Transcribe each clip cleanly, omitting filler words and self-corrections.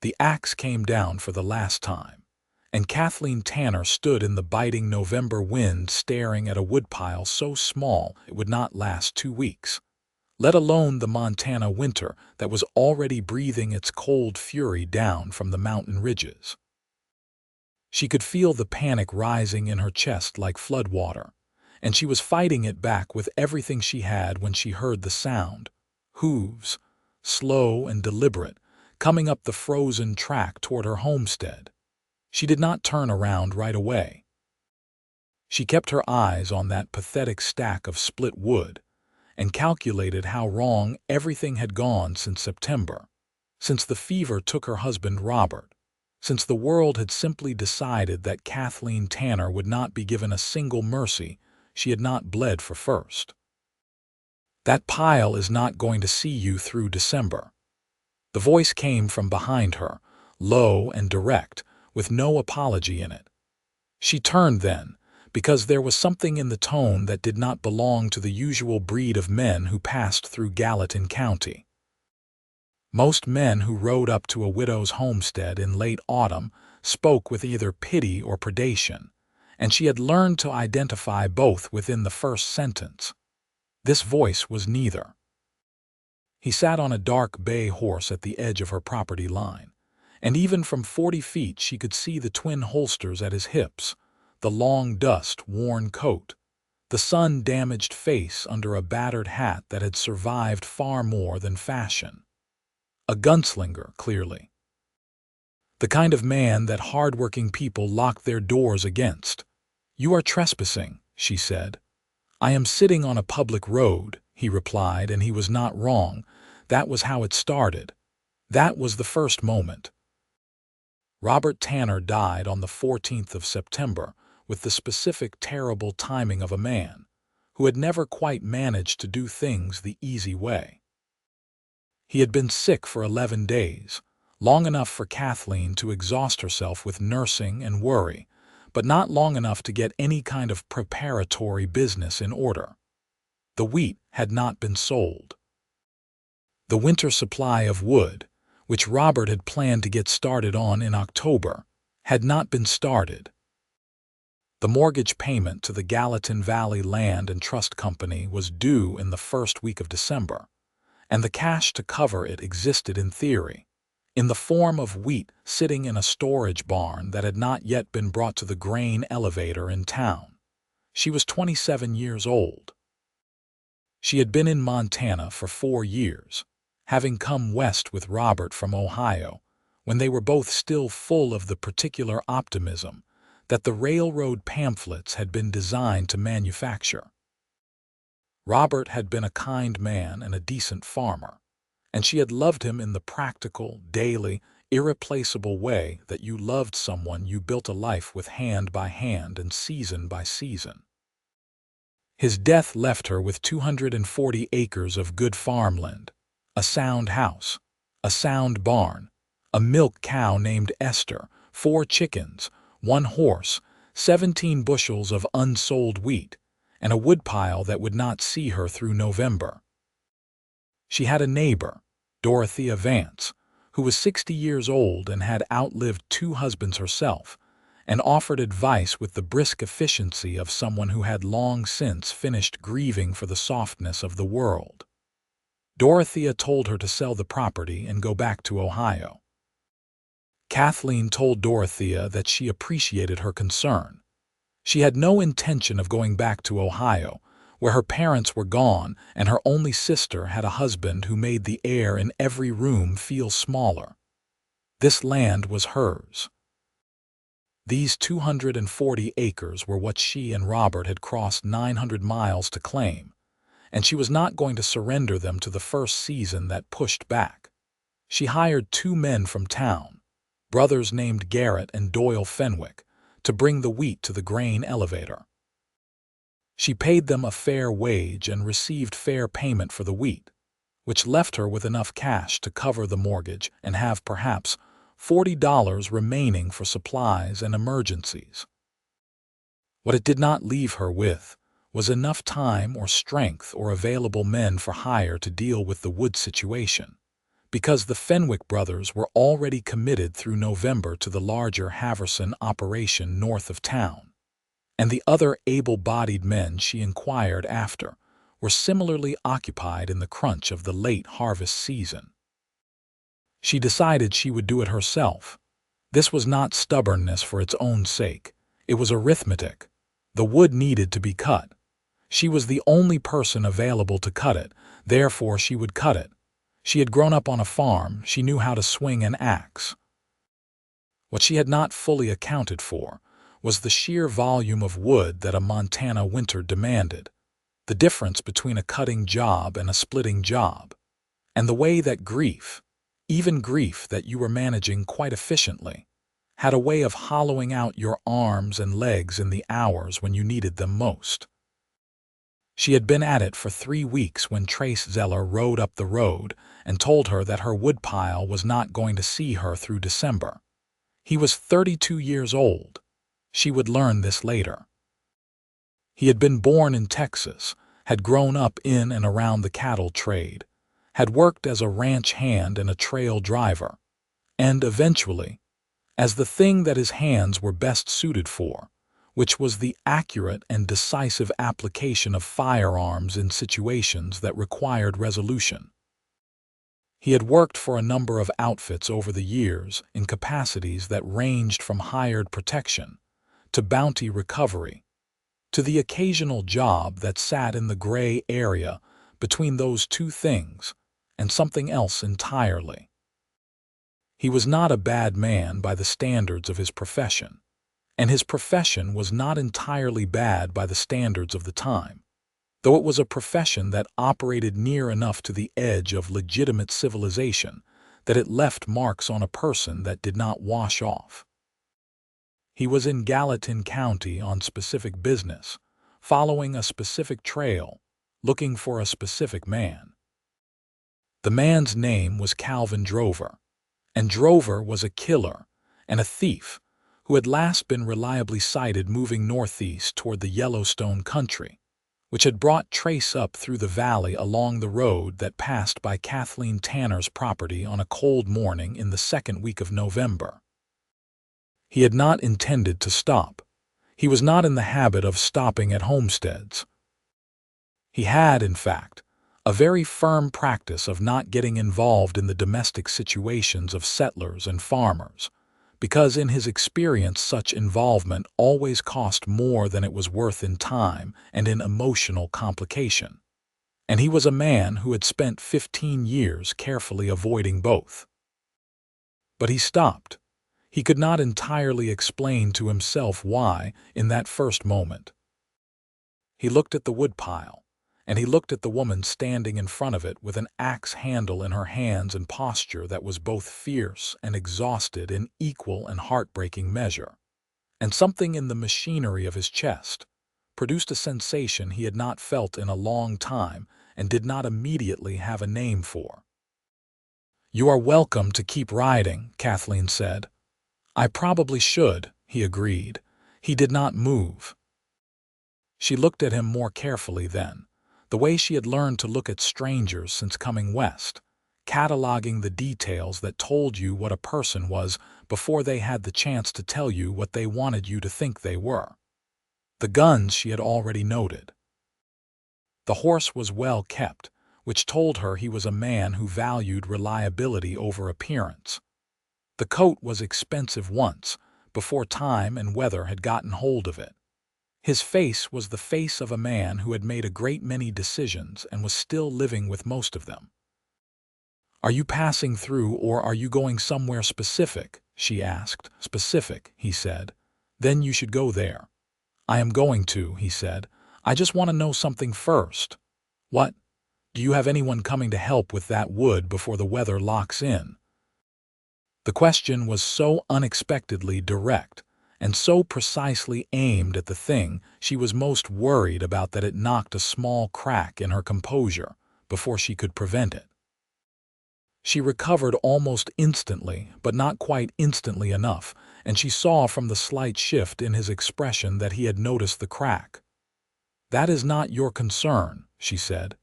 The axe came down for the last time, and Kathleen Tanner stood in the biting November wind staring at a woodpile so small it would not last 2 weeks, let alone the Montana winter that was already breathing its cold fury down from the mountain ridges. She could feel the panic rising in her chest like floodwater, and she was fighting it back with everything she had when she heard the sound, hooves, slow and deliberate, coming up the frozen track toward her homestead. She did not turn around right away. She kept her eyes on that pathetic stack of split wood and calculated how wrong everything had gone since September, since the fever took her husband Robert, since the world had simply decided that Kathleen Tanner would not be given a single mercy she had not bled for first. "That pile is not going to see you through December." The voice came from behind her, low and direct, with no apology in it. She turned then, because there was something in the tone that did not belong to the usual breed of men who passed through Gallatin County. Most men who rode up to a widow's homestead in late autumn spoke with either pity or predation, and she had learned to identify both within the first sentence. This voice was neither. He sat on a dark bay horse at the edge of her property line, and even from 40 feet she could see the twin holsters at his hips, the long dust-worn coat, the sun-damaged face under a battered hat that had survived far more than fashion. A gunslinger, clearly. The kind of man that hard-working people lock their doors against. "You are trespassing," she said. "I am sitting on a public road," he replied, and he was not wrong. That was how it started. That was the first moment. Robert Tanner died on the 14th of September with the specific terrible timing of a man who had never quite managed to do things the easy way. He had been sick for 11 days, long enough for Kathleen to exhaust herself with nursing and worry, but not long enough to get any kind of preparatory business in order. The wheat had not been sold. The winter supply of wood, which Robert had planned to get started on in October, had not been started. The mortgage payment to the Gallatin Valley Land and Trust Company was due in the first week of December, and the cash to cover it existed in theory, in the form of wheat sitting in a storage barn that had not yet been brought to the grain elevator in town. She was 27 years old. She had been in Montana for 4 years, having come west with Robert from Ohio, when they were both still full of the particular optimism that the railroad pamphlets had been designed to manufacture. Robert had been a kind man and a decent farmer, and she had loved him in the practical, daily, irreplaceable way that you loved someone you built a life with hand by hand and season by season. His death left her with 240 acres of good farmland, a sound house, a sound barn, a milk cow named Esther, 4 chickens, 1 horse, 17 bushels of unsold wheat, and a woodpile that would not see her through November. She had a neighbor, Dorothea Vance, who was 60 years old and had outlived 2 husbands herself, and offered advice with the brisk efficiency of someone who had long since finished grieving for the softness of the world. Dorothea told her to sell the property and go back to Ohio. Kathleen told Dorothea that she appreciated her concern. She had no intention of going back to Ohio, where her parents were gone and her only sister had a husband who made the air in every room feel smaller. This land was hers. These 240 acres were what she and Robert had crossed 900 miles to claim, and she was not going to surrender them to the first season that pushed back. She hired 2 men from town, brothers named Garrett and Doyle Fenwick, to bring the wheat to the grain elevator. She paid them a fair wage and received fair payment for the wheat, which left her with enough cash to cover the mortgage and have perhaps $40 remaining for supplies and emergencies. What it did not leave her with was enough time or strength or available men for hire to deal with the wood situation, because the Fenwick brothers were already committed through November to the larger Haverson operation north of town, and the other able-bodied men she inquired after were similarly occupied in the crunch of the late harvest season. She decided she would do it herself. This was not stubbornness for its own sake. It was arithmetic. The wood needed to be cut. She was the only person available to cut it, therefore she would cut it. She had grown up on a farm, she knew how to swing an axe. What she had not fully accounted for was the sheer volume of wood that a Montana winter demanded, the difference between a cutting job and a splitting job, and the way that grief, even grief that you were managing quite efficiently, had a way of hollowing out your arms and legs in the hours when you needed them most. She had been at it for 3 weeks when Trace Zeller rode up the road and told her that her woodpile was not going to see her through December. He was 32 years old. She would learn this later. He had been born in Texas, had grown up in and around the cattle trade, had worked as a ranch hand and a trail driver, and eventually, as the thing that his hands were best suited for, which was the accurate and decisive application of firearms in situations that required resolution. He had worked for a number of outfits over the years in capacities that ranged from hired protection to bounty recovery, to the occasional job that sat in the gray area between those two things and something else entirely. He was not a bad man by the standards of his profession, and his profession was not entirely bad by the standards of the time, though it was a profession that operated near enough to the edge of legitimate civilization that it left marks on a person that did not wash off. He was in Gallatin County on specific business, following a specific trail, looking for a specific man. The man's name was Calvin Drover, and Drover was a killer and a thief who had last been reliably sighted moving northeast toward the Yellowstone country, which had brought Trace up through the valley along the road that passed by Kathleen Tanner's property on a cold morning in the second week of November. He had not intended to stop. He was not in the habit of stopping at homesteads. He had, in fact, a very firm practice of not getting involved in the domestic situations of settlers and farmers, because in his experience such involvement always cost more than it was worth in time and in emotional complication. And he was a man who had spent 15 years carefully avoiding both. But he stopped. He could not entirely explain to himself why in that first moment. He looked at the woodpile, and he looked at the woman standing in front of it with an axe handle in her hands and posture that was both fierce and exhausted in equal and heartbreaking measure. And something in the machinery of his chest produced a sensation he had not felt in a long time and did not immediately have a name for. "You are welcome to keep riding," Kathleen said. "I probably should," he agreed. He did not move. She looked at him more carefully then, the way she had learned to look at strangers since coming west, cataloging the details that told you what a person was before they had the chance to tell you what they wanted you to think they were. The guns she had already noted. The horse was well kept, which told her he was a man who valued reliability over appearance. The coat was expensive once, before time and weather had gotten hold of it. His face was the face of a man who had made a great many decisions and was still living with most of them. "Are you passing through or are you going somewhere specific?" she asked. "Specific," he said. "Then you should go there." "I am going to," he said. "I just want to know something first." "What? Do you have anyone coming to help with that wood before the weather locks in?" The question was so unexpectedly direct and so precisely aimed at the thing she was most worried about that it knocked a small crack in her composure before she could prevent it. She recovered almost instantly, but not quite instantly enough, and she saw from the slight shift in his expression that he had noticed the crack. "That is not your concern," she said.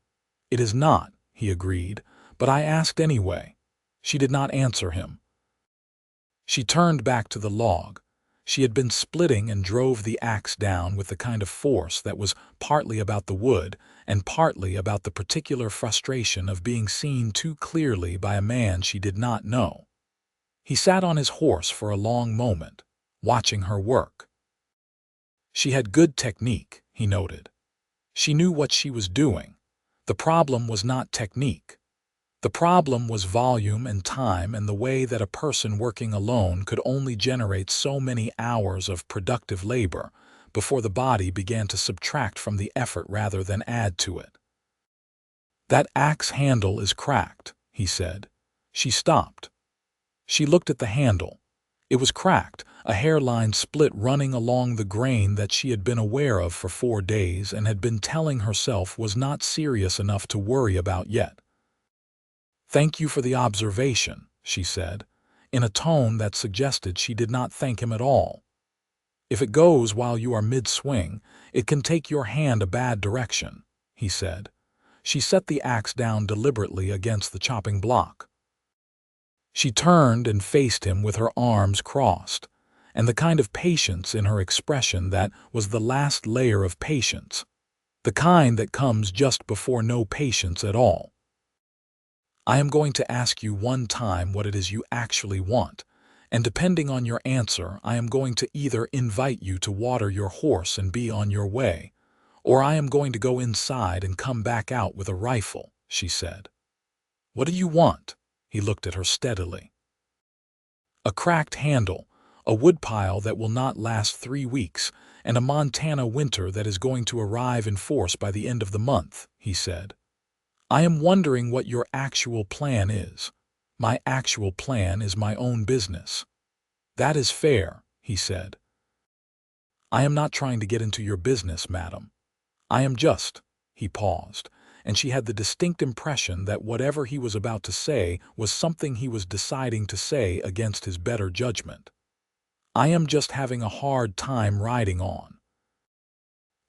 "It is not," he agreed, "but I asked anyway. She did not answer him. She turned back to the log. She had been splitting and drove the axe down with the kind of force that was partly about the wood and partly about the particular frustration of being seen too clearly by a man she did not know. He sat on his horse for a long moment, watching her work. She had good technique, he noted. She knew what she was doing. The problem was not technique. The problem was volume and time and the way that a person working alone could only generate so many hours of productive labor before the body began to subtract from the effort rather than add to it. "That axe handle is cracked," he said. She stopped. She looked at the handle. It was cracked, a hairline split running along the grain that she had been aware of for 4 days and had been telling herself was not serious enough to worry about yet. "Thank you for the observation," she said, in a tone that suggested she did not thank him at all. "If it goes while you are mid-swing, it can take your hand a bad direction," he said. She set the axe down deliberately against the chopping block. She turned and faced him with her arms crossed, and the kind of patience in her expression that was the last layer of patience, the kind that comes just before no patience at all. "I am going to ask you one time what it is you actually want, and depending on your answer, I am going to either invite you to water your horse and be on your way, or I am going to go inside and come back out with a rifle," she said. "What do you want?" He looked at her steadily. "A cracked handle, a woodpile that will not last 3 weeks, and a Montana winter that is going to arrive in force by the end of the month," he said. "I am wondering what your actual plan is." "My actual plan is my own business." "That is fair," he said. "I am not trying to get into your business, madam. I am just—" He paused, and she had the distinct impression that whatever he was about to say was something he was deciding to say against his better judgment. "I am just having a hard time riding on."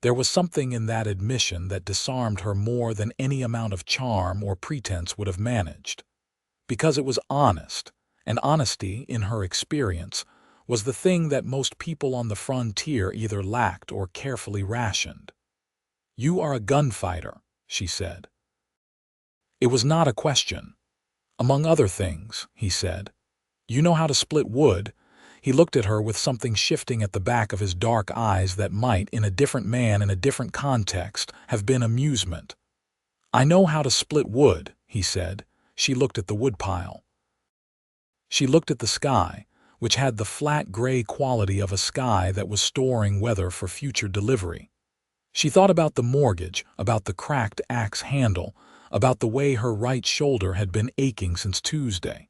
There was something in that admission that disarmed her more than any amount of charm or pretense would have managed, because it was honest, and honesty, in her experience, was the thing that most people on the frontier either lacked or carefully rationed. "You are a gunfighter," she said. It was not a question. "Among other things," he said. "You know how to split wood." He looked at her with something shifting at the back of his dark eyes that might, in a different man in a different context, have been amusement. "I know how to split wood," he said. She looked at the woodpile. She looked at the sky, which had the flat gray quality of a sky that was storing weather for future delivery. She thought about the mortgage, about the cracked axe handle, about the way her right shoulder had been aching since Tuesday.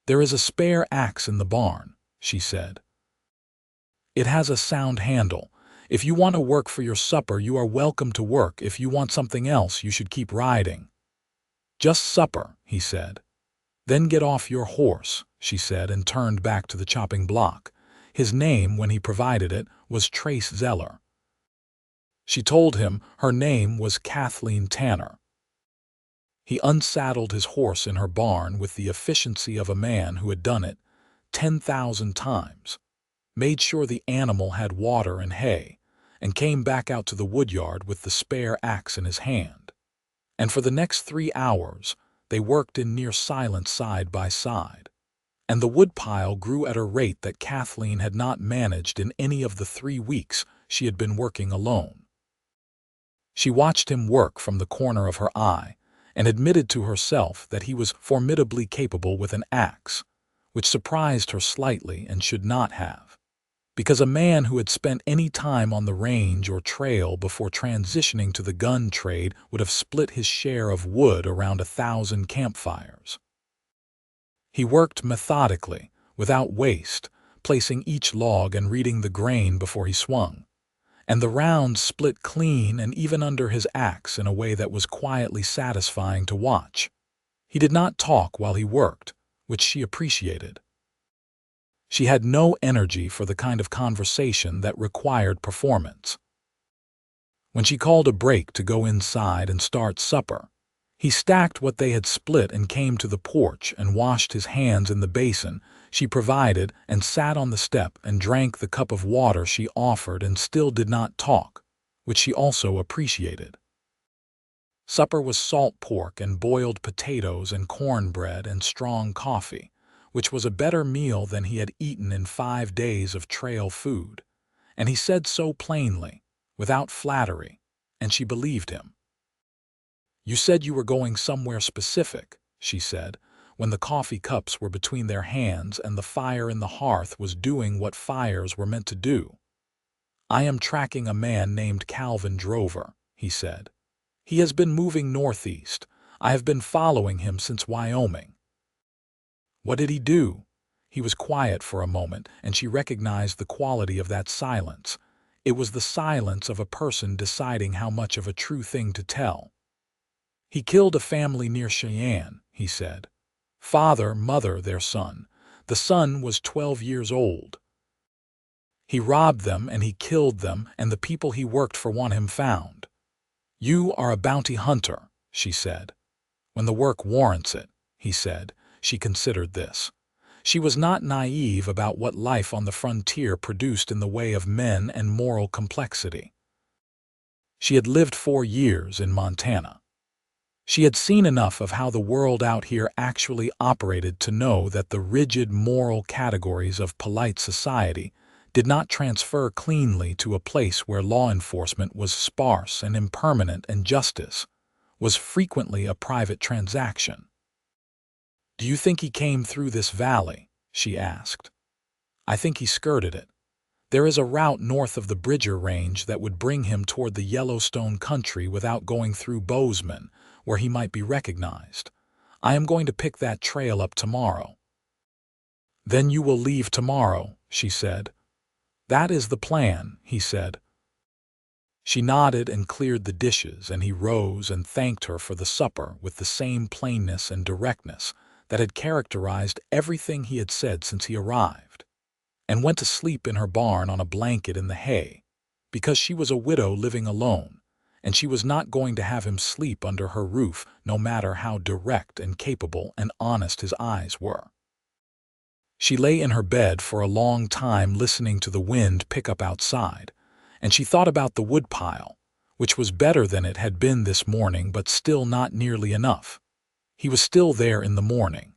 "There is a spare axe in the barn," she said. "It has a sound handle. If you want to work for your supper, you are welcome to work. If you want something else, you should keep riding." "Just supper," he said. "Then get off your horse," she said, and turned back to the chopping block. His name, when he provided it, was Trace Zeller. She told him her name was Kathleen Tanner. He unsaddled his horse in her barn with the efficiency of a man who had done it 10,000 times, made sure the animal had water and hay, and came back out to the woodyard with the spare axe in his hand. And for the next 3 hours, they worked in near silence side by side. And the woodpile grew at a rate that Kathleen had not managed in any of the 3 weeks she had been working alone. She watched him work from the corner of her eye, and admitted to herself that he was formidably capable with an axe, which surprised her slightly and should not have, because a man who had spent any time on the range or trail before transitioning to the gun trade would have split his share of wood around 1,000 campfires. He worked methodically, without waste, placing each log and reading the grain before he swung, and the rounds split clean and even under his axe in a way that was quietly satisfying to watch. He did not talk while he worked, which she appreciated. She had no energy for the kind of conversation that required performance. When she called a break to go inside and start supper, He stacked what they had split and came to the porch and washed his hands in the basin she provided and sat on the step and drank the cup of water she offered and still did not talk, which she also appreciated. Supper was salt pork and boiled potatoes and cornbread and strong coffee, which was a better meal than he had eaten in 5 days of trail food, and he said so plainly, without flattery, and she believed him. "You said you were going somewhere specific," she said, when the coffee cups were between their hands and the fire in the hearth was doing what fires were meant to do. "I am tracking a man named Calvin Drover," he said. "He has been moving northeast. I have been following him since Wyoming." "What did he do?" He was quiet for a moment, and she recognized the quality of that silence. It was the silence of a person deciding how much of a true thing to tell. "He killed a family near Cheyenne," he said. "Father, mother, their son. The son was 12 years old. He robbed them and he killed them, and the people he worked for want him found." "You are a bounty hunter," she said. "When the work warrants it," he said. She considered this. She was not naive about what life on the frontier produced in the way of men and moral complexity. She had lived 4 years in Montana. She had seen enough of how the world out here actually operated to know that the rigid moral categories of polite society did not transfer cleanly to a place where law enforcement was sparse and impermanent and justice was frequently a private transaction. "Do you think he came through this valley?" she asked. "I think he skirted it. There is a route north of the Bridger Range that would bring him toward the Yellowstone country without going through Bozeman, where he might be recognized. I am going to pick that trail up tomorrow." "Then you will leave tomorrow," she said. "That is the plan," he said. She nodded and cleared the dishes, and he rose and thanked her for the supper with the same plainness and directness that had characterized everything he had said since he arrived, and went to sleep in her barn on a blanket in the hay, because she was a widow living alone, and she was not going to have him sleep under her roof no matter how direct and capable and honest his eyes were. She lay in her bed for a long time listening to the wind pick up outside, and she thought about the woodpile, which was better than it had been this morning but still not nearly enough. He was still there in the morning.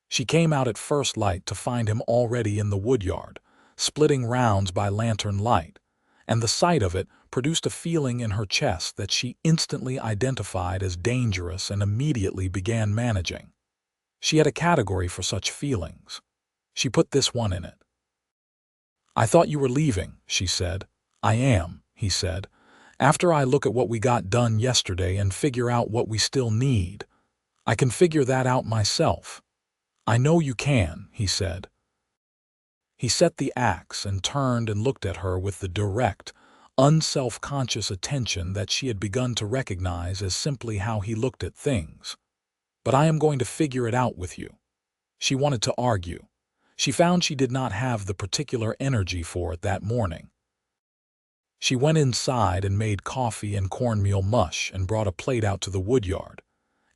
She came out at first light to find him already in the woodyard, splitting rounds by lantern light, and the sight of it produced a feeling in her chest that she instantly identified as dangerous and immediately began managing. She had a category for such feelings. She put this one in it. "I thought you were leaving," she said. "I am," he said. "After I look at what we got done yesterday and figure out what we still need. I can figure that out myself." "I know you can," he said. He set the axe and turned and looked at her with the direct, unself-conscious attention that she had begun to recognize as simply how he looked at things. "But I am going to figure it out with you." She wanted to argue. She found she did not have the particular energy for it that morning. She went inside and made coffee and cornmeal mush and brought a plate out to the woodyard,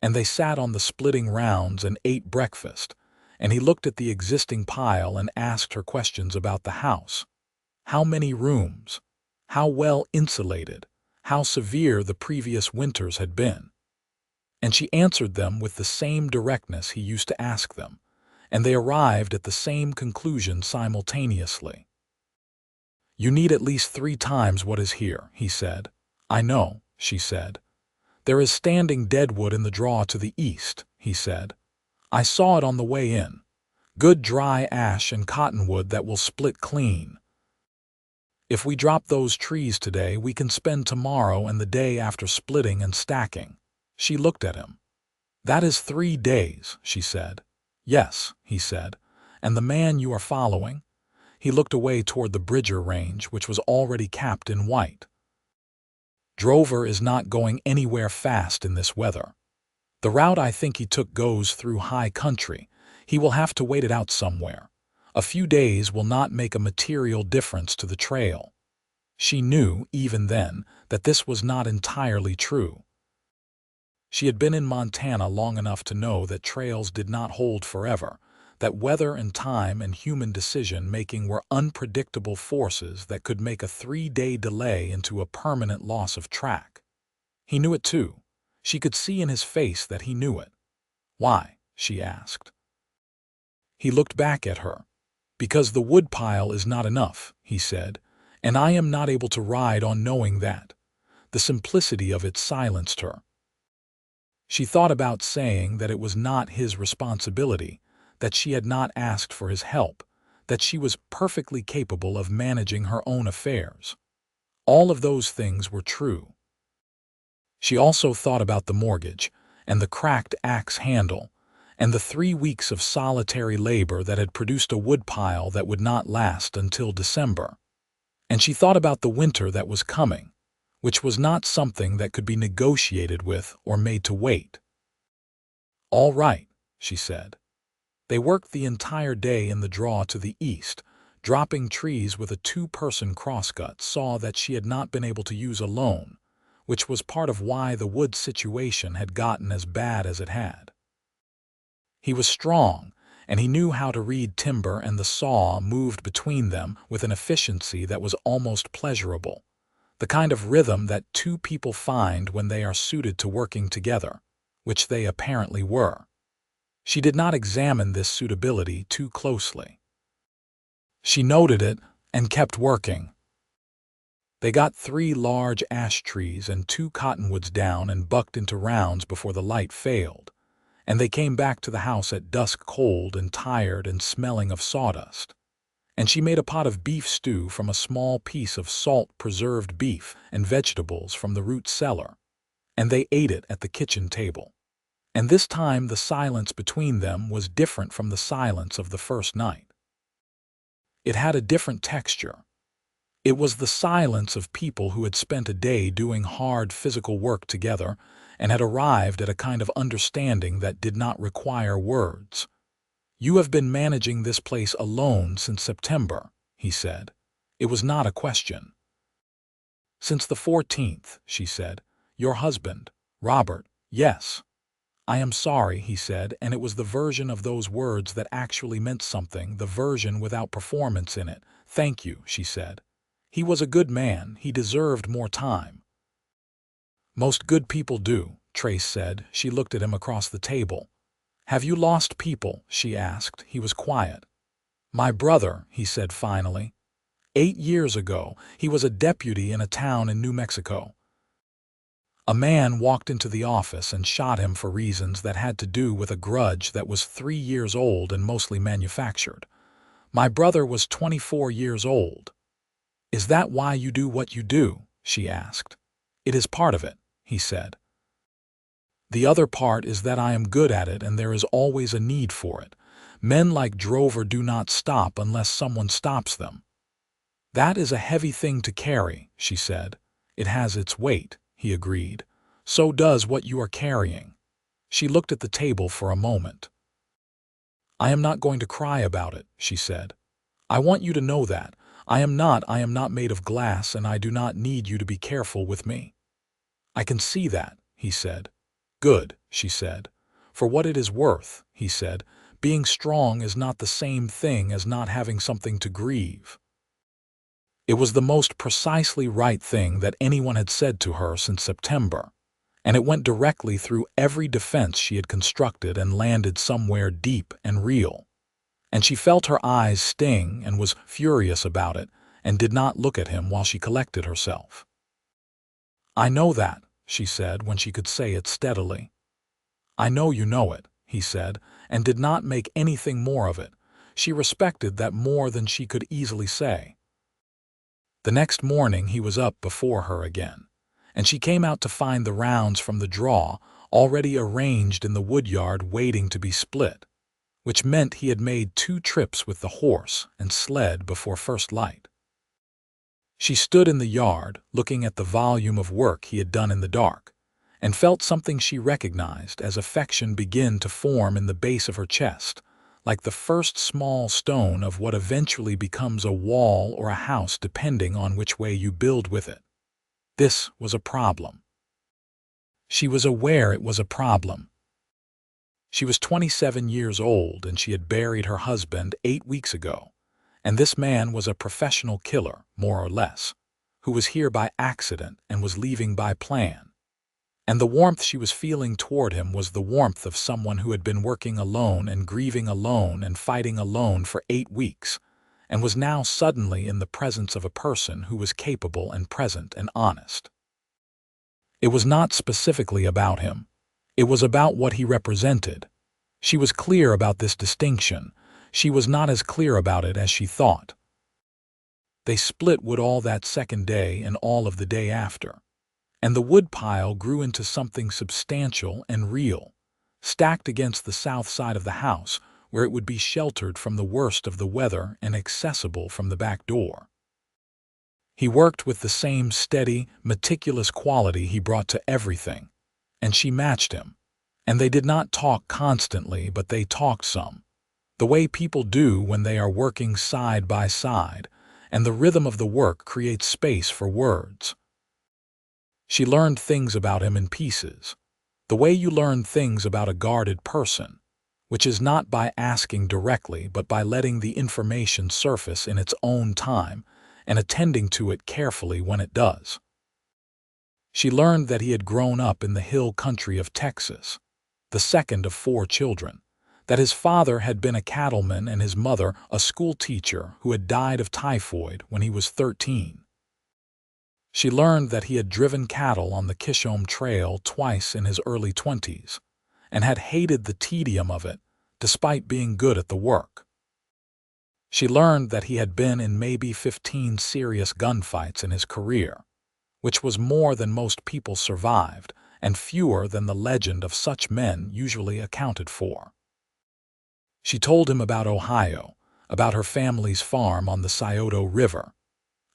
and they sat on the splitting rounds and ate breakfast, and he looked at the existing pile and asked her questions about the house. How many rooms? How well insulated? How severe the previous winters had been? And she answered them with the same directness he used to ask them, and they arrived at the same conclusion simultaneously. "You need at least 3 times what is here," he said. "I know," she said. "There is standing deadwood in the draw to the east," he said. "I saw it on the way in. Good dry ash and cottonwood that will split clean. If we drop those trees today, we can spend tomorrow and the day after splitting and stacking." She looked at him. "That is 3 days," she said. "Yes," he said. "And the man you are following?" He looked away toward the Bridger Range, which was already capped in white. "Drover is not going anywhere fast in this weather. The route I think he took goes through high country. He will have to wait it out somewhere. A few days will not make a material difference to the trail." She knew, even then, that this was not entirely true. She had been in Montana long enough to know that trails did not hold forever, that weather and time and human decision-making were unpredictable forces that could make a 3-day delay into a permanent loss of track. He knew it too. She could see in his face that he knew it. "Why?" she asked. He looked back at her. "Because the woodpile is not enough," he said, "and I am not able to ride on knowing that." The simplicity of it silenced her. She thought about saying that it was not his responsibility, that she had not asked for his help, that she was perfectly capable of managing her own affairs. All of those things were true. She also thought about the mortgage, and the cracked axe handle, and the 3 weeks of solitary labor that had produced a woodpile that would not last until December. And she thought about the winter that was coming, which was not something that could be negotiated with or made to wait. "All right," she said. They worked the entire day in the draw to the east, dropping trees with a 2-person crosscut, saw that she had not been able to use a loan, which was part of why the wood situation had gotten as bad as it had. He was strong, and he knew how to read timber, and the saw moved between them with an efficiency that was almost pleasurable, the kind of rhythm that 2 people find when they are suited to working together, which they apparently were. She did not examine this suitability too closely. She noted it and kept working. They got 3 large ash trees and 2 cottonwoods down and bucked into rounds before the light failed, and they came back to the house at dusk, cold and tired and smelling of sawdust. And she made a pot of beef stew from a small piece of salt-preserved beef and vegetables from the root cellar, and they ate it at the kitchen table. And this time the silence between them was different from the silence of the first night. It had a different texture. It was the silence of people who had spent a day doing hard physical work together and had arrived at a kind of understanding that did not require words. "You have been managing this place alone since September," he said. It was not a question. "Since the 14th, she said. "Your husband, Robert." "Yes." "I am sorry," he said, and it was the version of those words that actually meant something, the version without performance in it. "Thank you," she said. "He was a good man. He deserved more time." "Most good people do," Trace said. She looked at him across the table. "Have you lost people?" she asked. He was quiet. "My brother," he said finally. 8 years ago, he was a deputy in a town in New Mexico. A man walked into the office and shot him for reasons that had to do with a grudge that was 3 years old and mostly manufactured. My brother was 24 years old. "Is that why you do what you do?" she asked. "It is part of it," he said. "The other part is that I am good at it and there is always a need for it. Men like Drover do not stop unless someone stops them." "That is a heavy thing to carry," she said. "It has its weight," he agreed. "So does what you are carrying." She looked at the table for a moment. "I am not going to cry about it," she said. "I want you to know that. I am not made of glass, and I do not need you to be careful with me." "I can see that," he said. "Good," she said. "For what it is worth," he said, "being strong is not the same thing as not having something to grieve." It was the most precisely right thing that anyone had said to her since September, and it went directly through every defense she had constructed and landed somewhere deep and real. And she felt her eyes sting and was furious about it and did not look at him while she collected herself. "I know that," she said when she could say it steadily. "I know you know it," he said, and did not make anything more of it. She respected that more than she could easily say. The next morning he was up before her again, and she came out to find the rounds from the draw already arranged in the woodyard waiting to be split, which meant he had made 2 trips with the horse and sled before first light. She stood in the yard, looking at the volume of work he had done in the dark, and felt something she recognized as affection begin to form in the base of her chest, like the first small stone of what eventually becomes a wall or a house depending on which way you build with it. This was a problem. She was aware it was a problem. She was 27 years old and she had buried her husband 8 weeks ago. And this man was a professional killer, more or less, who was here by accident and was leaving by plan. And the warmth she was feeling toward him was the warmth of someone who had been working alone and grieving alone and fighting alone for 8 weeks, and was now suddenly in the presence of a person who was capable and present and honest. It was not specifically about him. It was about what he represented. She was clear about this distinction. She was not as clear about it as she thought. They split wood all that second day and all of the day after. And the woodpile grew into something substantial and real, stacked against the south side of the house, where it would be sheltered from the worst of the weather and accessible from the back door. He worked with the same steady, meticulous quality he brought to everything, and she matched him. And they did not talk constantly, but they talked some, the way people do when they are working side by side, and the rhythm of the work creates space for words. She learned things about him in pieces, the way you learn things about a guarded person, which is not by asking directly but by letting the information surface in its own time and attending to it carefully when it does. She learned that he had grown up in the hill country of Texas, the second of 4 children, that his father had been a cattleman and his mother a school teacher who had died of typhoid when he was 13. She learned that he had driven cattle on the Kishome Trail twice in his early 20s and had hated the tedium of it despite being good at the work. She learned that he had been in maybe 15 serious gunfights in his career, which was more than most people survived and fewer than the legend of such men usually accounted for. She told him about Ohio, about her family's farm on the Scioto River,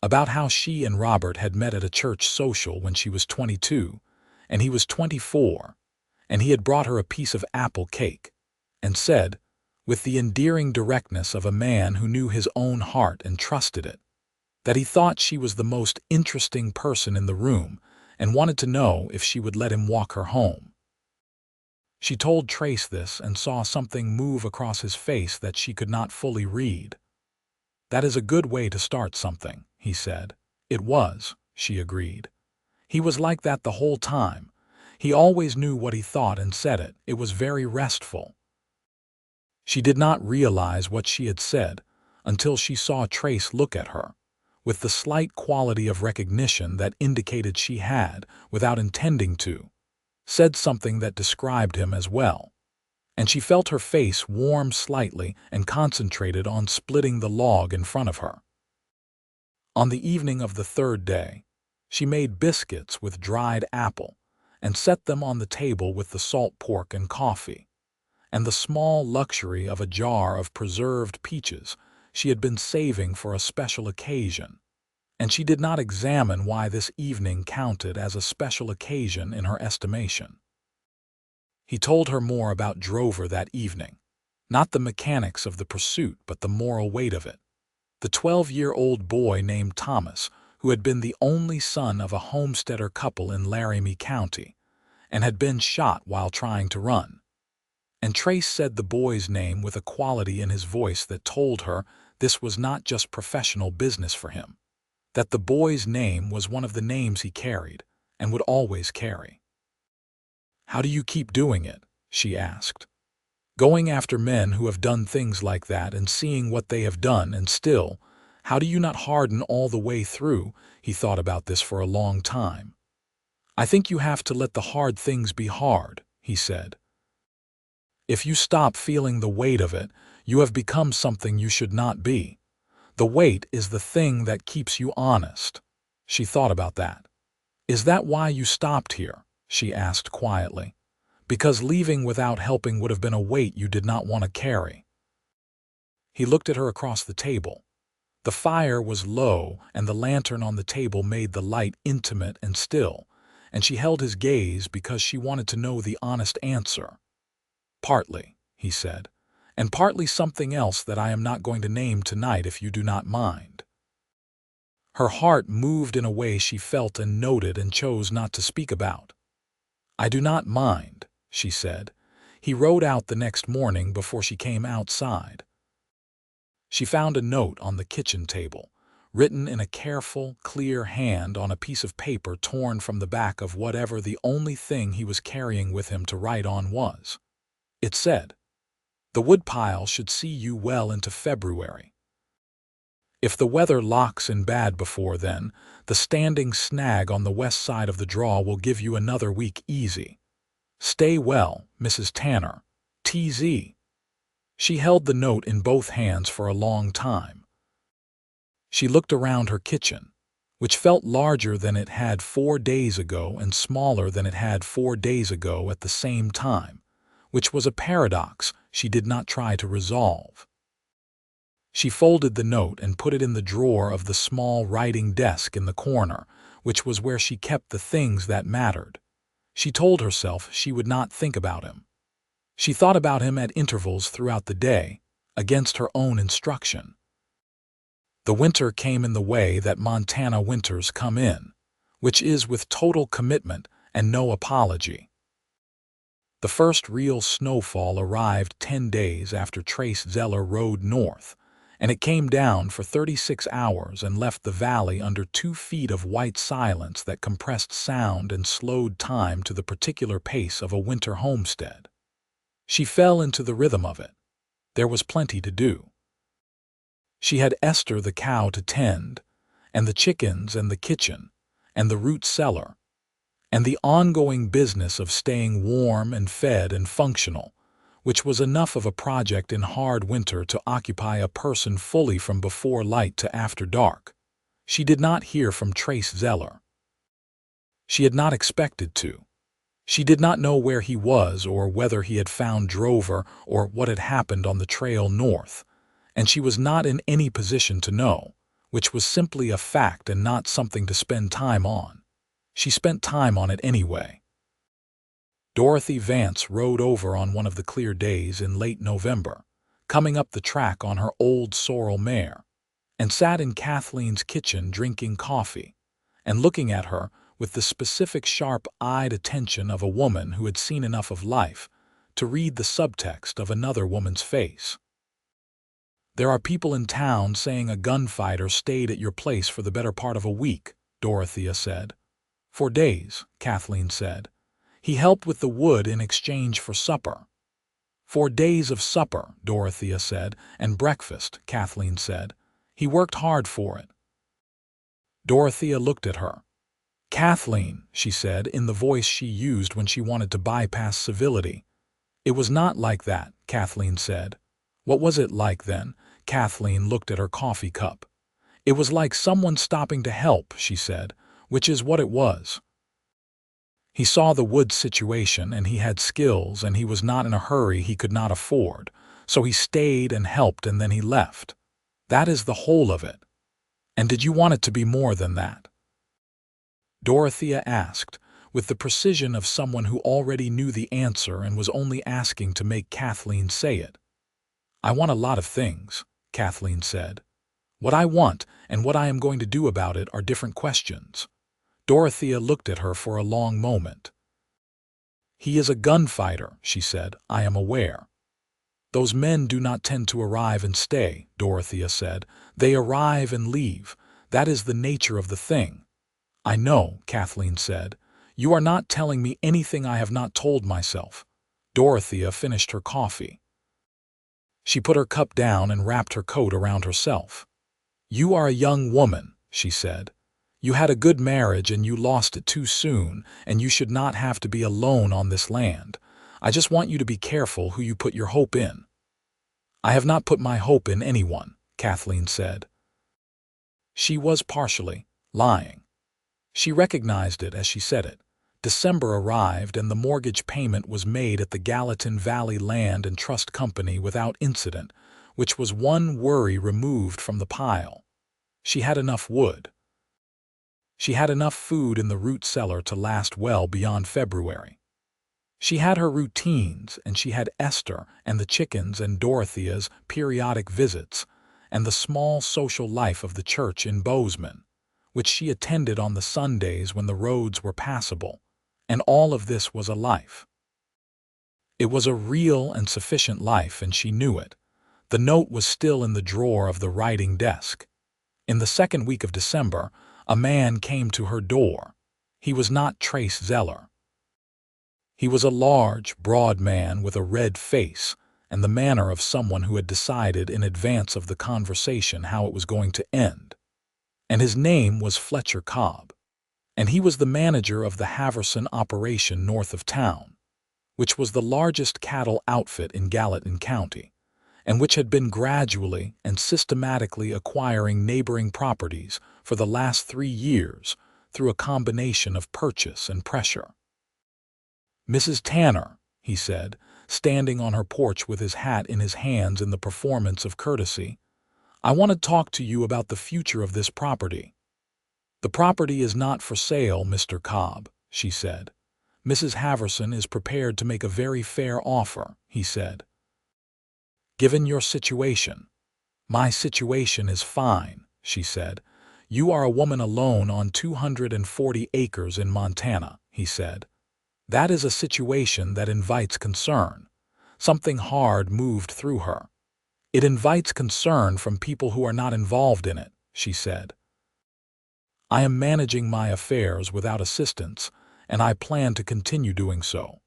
about how she and Robert had met at a church social when she was 22 and he was 24, and he had brought her a piece of apple cake, and said, with the endearing directness of a man who knew his own heart and trusted it, that he thought she was the most interesting person in the room and wanted to know if she would let him walk her home. She told Trace this and saw something move across his face that she could not fully read. "That is a good way to start something," he said. "It was," she agreed. "He was like that the whole time. He always knew what he thought and said it. It was very restful." She did not realize what she had said until she saw Trace look at her, with the slight quality of recognition that indicated she had, without intending to, said something that described him as well. And she felt her face warm slightly and concentrated on splitting the log in front of her. On the evening of the 3rd day, she made biscuits with dried apple and set them on the table with the salt pork and coffee, and the small luxury of a jar of preserved peaches she had been saving for a special occasion, and she did not examine why this evening counted as a special occasion in her estimation. He told her more about Drover that evening, not the mechanics of the pursuit but the moral weight of it. The 12-year-old boy named Thomas, who had been the only son of a homesteader couple in Laramie County, and had been shot while trying to run. And Trace said the boy's name with a quality in his voice that told her this was not just professional business for him, that the boy's name was one of the names he carried and would always carry. "How do you keep doing it?" she asked. "Going after men who have done things like that and seeing what they have done, and still, how do you not harden all the way through?" He thought about this for a long time. "I think you have to let the hard things be hard," he said. "If you stop feeling the weight of it, you have become something you should not be. The weight is the thing that keeps you honest." She thought about that. "Is that why you stopped here?" she asked quietly. "Because leaving without helping would have been a weight you did not want to carry." He looked at her across the table. The fire was low, and the lantern on the table made the light intimate and still, and she held his gaze because she wanted to know the honest answer. "Partly," he said, "and partly something else that I am not going to name tonight if you do not mind." Her heart moved in a way she felt and noted and chose not to speak about. "I do not mind," she said. He rode out the next morning before she came outside. She found a note on the kitchen table, written in a careful, clear hand on a piece of paper torn from the back of whatever the only thing he was carrying with him to write on was. It said, "The woodpile should see you well into February. If the weather locks in bad before then, the standing snag on the west side of the draw will give you another week easy. Stay well, Mrs. Tanner. TZ." She held the note in both hands for a long time. She looked around her kitchen, which felt larger than it had 4 days ago and smaller than it had 4 days ago at the same time, which was a paradox she did not try to resolve. She folded the note and put it in the drawer of the small writing desk in the corner, which was where she kept the things that mattered. She told herself she would not think about him. She thought about him at intervals throughout the day, against her own instruction. The winter came in the way that Montana winters come in, which is with total commitment and no apology. The first real snowfall arrived 10 days after Trace Zeller rode north, and it came down for 36 hours and left the valley under 2 feet of white silence that compressed sound and slowed time to the particular pace of a winter homestead. She fell into the rhythm of it. There was plenty to do. She had Esther the cow to tend, and the chickens and the kitchen, and the root cellar, and the ongoing business of staying warm and fed and functional, which was enough of a project in hard winter to occupy a person fully from before light to after dark. She did not hear from Trace Zeller. She had not expected to. She did not know where he was or whether he had found Drover or what had happened on the trail north, and she was not in any position to know, which was simply a fact and not something to spend time on. She spent time on it anyway. Dorothy Vance rode over on one of the clear days in late November, coming up the track on her old sorrel mare, and sat in Kathleen's kitchen drinking coffee, and looking at her with the specific sharp-eyed attention of a woman who had seen enough of life to read the subtext of another woman's face. "There are people in town saying a gunfighter stayed at your place for the better part of a week," Dorothea said. "For days," Kathleen said. "He helped with the wood in exchange for supper." "4 days of supper," Dorothea said, "and breakfast," Kathleen said. "He worked hard for it." Dorothea looked at her. "Kathleen," she said in the voice she used when she wanted to bypass civility. "It was not like that," Kathleen said. "What was it like then?" Kathleen looked at her coffee cup. "It was like someone stopping to help," she said, "which is what it was. He saw the wood situation and he had skills and he was not in a hurry he could not afford, so he stayed and helped and then he left. That is the whole of it. And did you want it to be more than that?" Dorothea asked, with the precision of someone who already knew the answer and was only asking to make Kathleen say it. "I want a lot of things," Kathleen said. "What I want and what I am going to do about it are different questions." Dorothea looked at her for a long moment. "He is a gunfighter," she said. "I am aware." "Those men do not tend to arrive and stay," Dorothea said. "They arrive and leave. That is the nature of the thing." "I know," Kathleen said. "You are not telling me anything I have not told myself." Dorothea finished her coffee. She put her cup down and wrapped her coat around herself. "You are a young woman," she said. "You had a good marriage and you lost it too soon, and you should not have to be alone on this land. I just want you to be careful who you put your hope in." "I have not put my hope in anyone," Kathleen said. She was partially lying. She recognized it as she said it. December arrived and the mortgage payment was made at the Gallatin Valley Land and Trust Company without incident, which was one worry removed from the pile. She had enough wood. She had enough food in the root cellar to last well beyond February. She had her routines, and she had Esther and the chickens and Dorothea's periodic visits, and the small social life of the church in Bozeman, which she attended on the Sundays when the roads were passable, And all of this was a life. It was a real and sufficient life, and she knew it. The note was still in the drawer of the writing desk. In the second week of December, a man came to her door. He was not Trace Zeller. He was a large, broad man with a red face and the manner of someone who had decided in advance of the conversation how it was going to end. And his name was Fletcher Cobb, and he was the manager of the Haverson operation north of town, which was the largest cattle outfit in Gallatin County, and which had been gradually and systematically acquiring neighboring properties for the last 3 years through a combination of purchase and pressure. "Mrs. Tanner," he said, standing on her porch with his hat in his hands in the performance of courtesy, "I want to talk to you about the future of this property." "The property is not for sale, Mr. Cobb," she said. "Mrs. Haverson is prepared to make a very fair offer," he said. "Given your situation." "My situation is fine," she said. "You are a woman alone on 240 acres in Montana," he said. "That is a situation that invites concern." Something hard moved through her. "It invites concern from people who are not involved in it," she said. "I am managing my affairs without assistance, and I plan to continue doing so.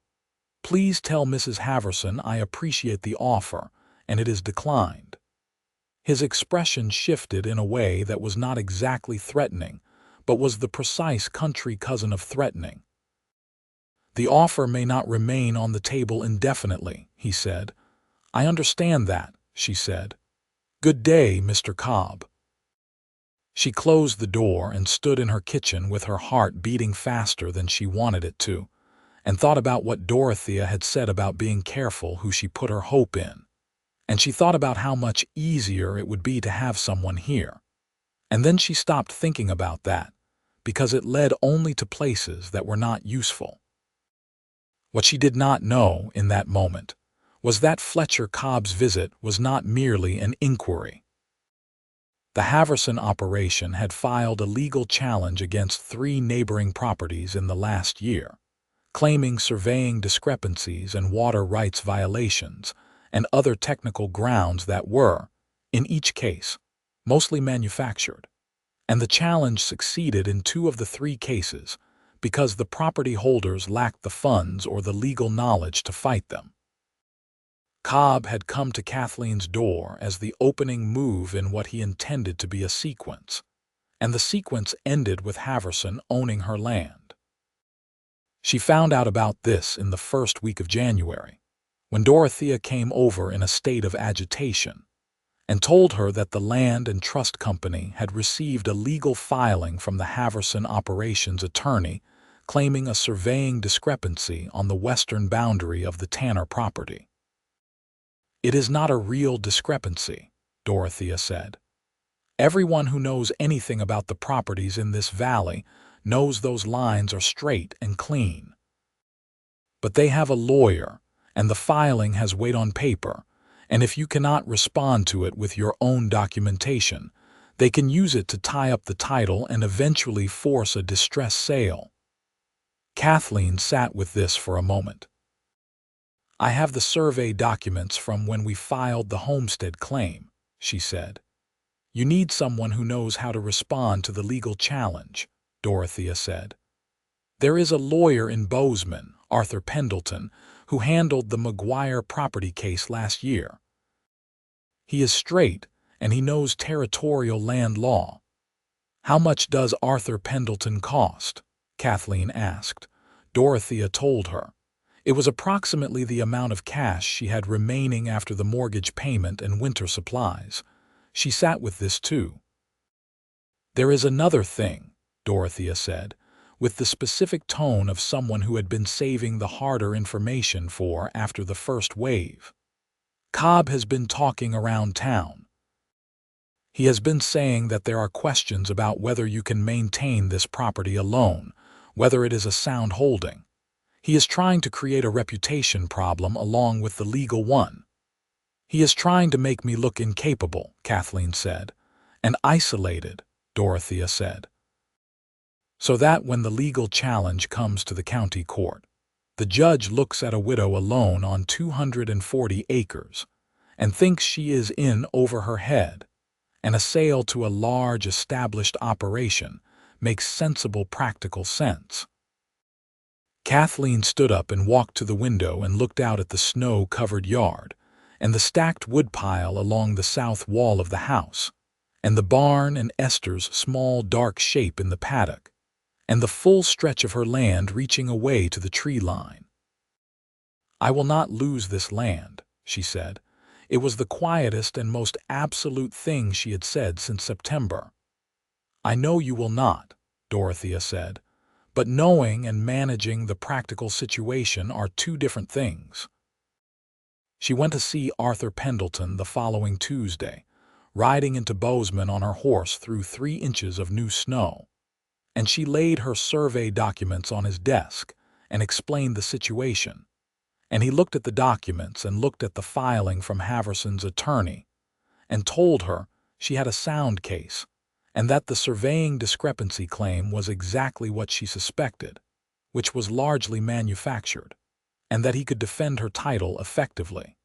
Please tell Mrs. Haverson I appreciate the offer, and it is declined." His expression shifted in a way that was not exactly threatening, but was the precise country cousin of threatening. "The offer may not remain on the table indefinitely," he said. "I understand that," she said. "Good day, Mr. Cobb." She closed the door and stood in her kitchen with her heart beating faster than she wanted it to, and thought about what Dorothea had said about being careful who she put her hope in. And she thought about how much easier it would be to have someone here. And then she stopped thinking about that, because it led only to places that were not useful. What she did not know in that moment was that Fletcher Cobb's visit was not merely an inquiry. The Haverson operation had filed a legal challenge against 3 neighboring properties in the last year, claiming surveying discrepancies and water rights violations and other technical grounds that were, in each case, mostly manufactured. And the challenge succeeded in 2 of the 3 cases because the property holders lacked the funds or the legal knowledge to fight them. Cobb had come to Kathleen's door as the opening move in what he intended to be a sequence, and the sequence ended with Haverson owning her land. She found out about this in the first week of January, when Dorothea came over in a state of agitation and told her that the Land and Trust Company had received a legal filing from the Haverson operations attorney claiming a surveying discrepancy on the western boundary of the Tanner property. "It is not a real discrepancy," Dorothea said. "Everyone who knows anything about the properties in this valley knows those lines are straight and clean. But they have a lawyer, and the filing has weight on paper, and if you cannot respond to it with your own documentation, they can use it to tie up the title and eventually force a distress sale." Kathleen sat with this for a moment. "I have the survey documents from when we filed the homestead claim," she said. "You need someone who knows how to respond to the legal challenge," Dorothea said. "There is a lawyer in Bozeman, Arthur Pendleton, who handled the McGuire property case last year. He is straight, and he knows territorial land law." "How much does Arthur Pendleton cost?" Kathleen asked. Dorothea told her. It was approximately the amount of cash she had remaining after the mortgage payment and winter supplies. She sat with this too. "There is another thing," Dorothea said, with the specific tone of someone who had been saving the harder information for after the first wave. "Cobb has been talking around town. He has been saying that there are questions about whether you can maintain this property alone, whether it is a sound holding. He is trying to create a reputation problem along with the legal one." "He is trying to make me look incapable," Kathleen said. "And isolated," Dorothea said. so that when the legal challenge comes to the county court, the judge looks at a widow alone on 240 acres and thinks she is in over her head, and a sale to a large established operation makes sensible practical sense. Kathleen stood up and walked to the window and looked out at the snow-covered yard and the stacked woodpile along the south wall of the house, and the barn and Esther's small dark shape in the paddock, and the full stretch of her land reaching away to the tree line. "I will not lose this land," she said. It was the quietest and most absolute thing she had said since September. "I know you will not," Dorothea said, "but knowing and managing the practical situation are two different things." She went to see Arthur Pendleton the following Tuesday, riding into Bozeman on her horse through 3 inches of new snow, and she laid her survey documents on his desk and explained the situation. And he looked at the documents and looked at the filing from Haverson's attorney and told her she had a sound case and that the surveying discrepancy claim was exactly what she suspected, which was largely manufactured, and that he could defend her title effectively.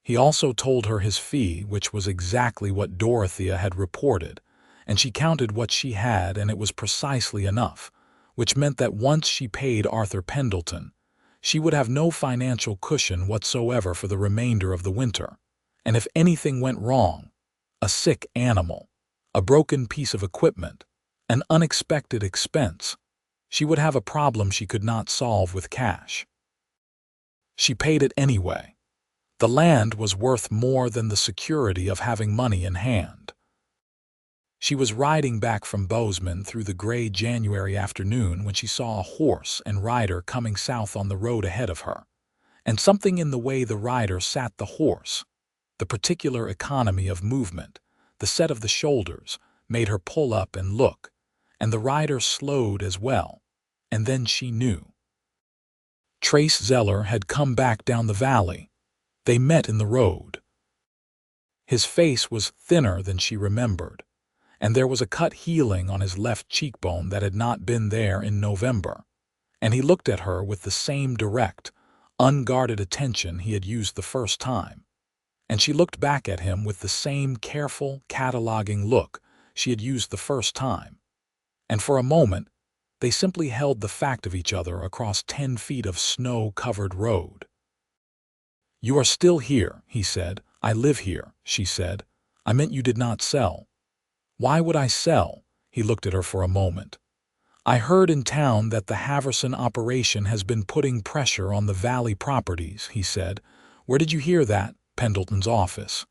He also told her his fee, which was exactly what Dorothea had reported, and she counted what she had, and it was precisely enough, which meant that once she paid Arthur Pendleton, she would have no financial cushion whatsoever for the remainder of the winter, and if anything went wrong, a sick animal, a broken piece of equipment, an unexpected expense, she would have a problem she could not solve with cash. She paid it anyway. The land was worth more than the security of having money in hand. She was riding back from Bozeman through the gray January afternoon when she saw a horse and rider coming south on the road ahead of her, and something in the way the rider sat the horse, the particular economy of movement, the set of the shoulders, made her pull up and look, and the rider slowed as well, and then she knew. Trace Zeller had come back down the valley. They met in the road. His face was thinner than she remembered, and there was a cut healing on his left cheekbone that had not been there in November, and he looked at her with the same direct, unguarded attention he had used the first time, and she looked back at him with the same careful, cataloging look she had used the first time, and for a moment they simply held the fact of each other across 10 feet of snow-covered road. "You are still here," he said. "I live here," she said. "I meant you did not sell." "Why would I sell?" He looked at her for a moment. "I heard in town that the Haverson operation has been putting pressure on the Valley properties," he said. "Where did you hear that?" "Pendleton's office."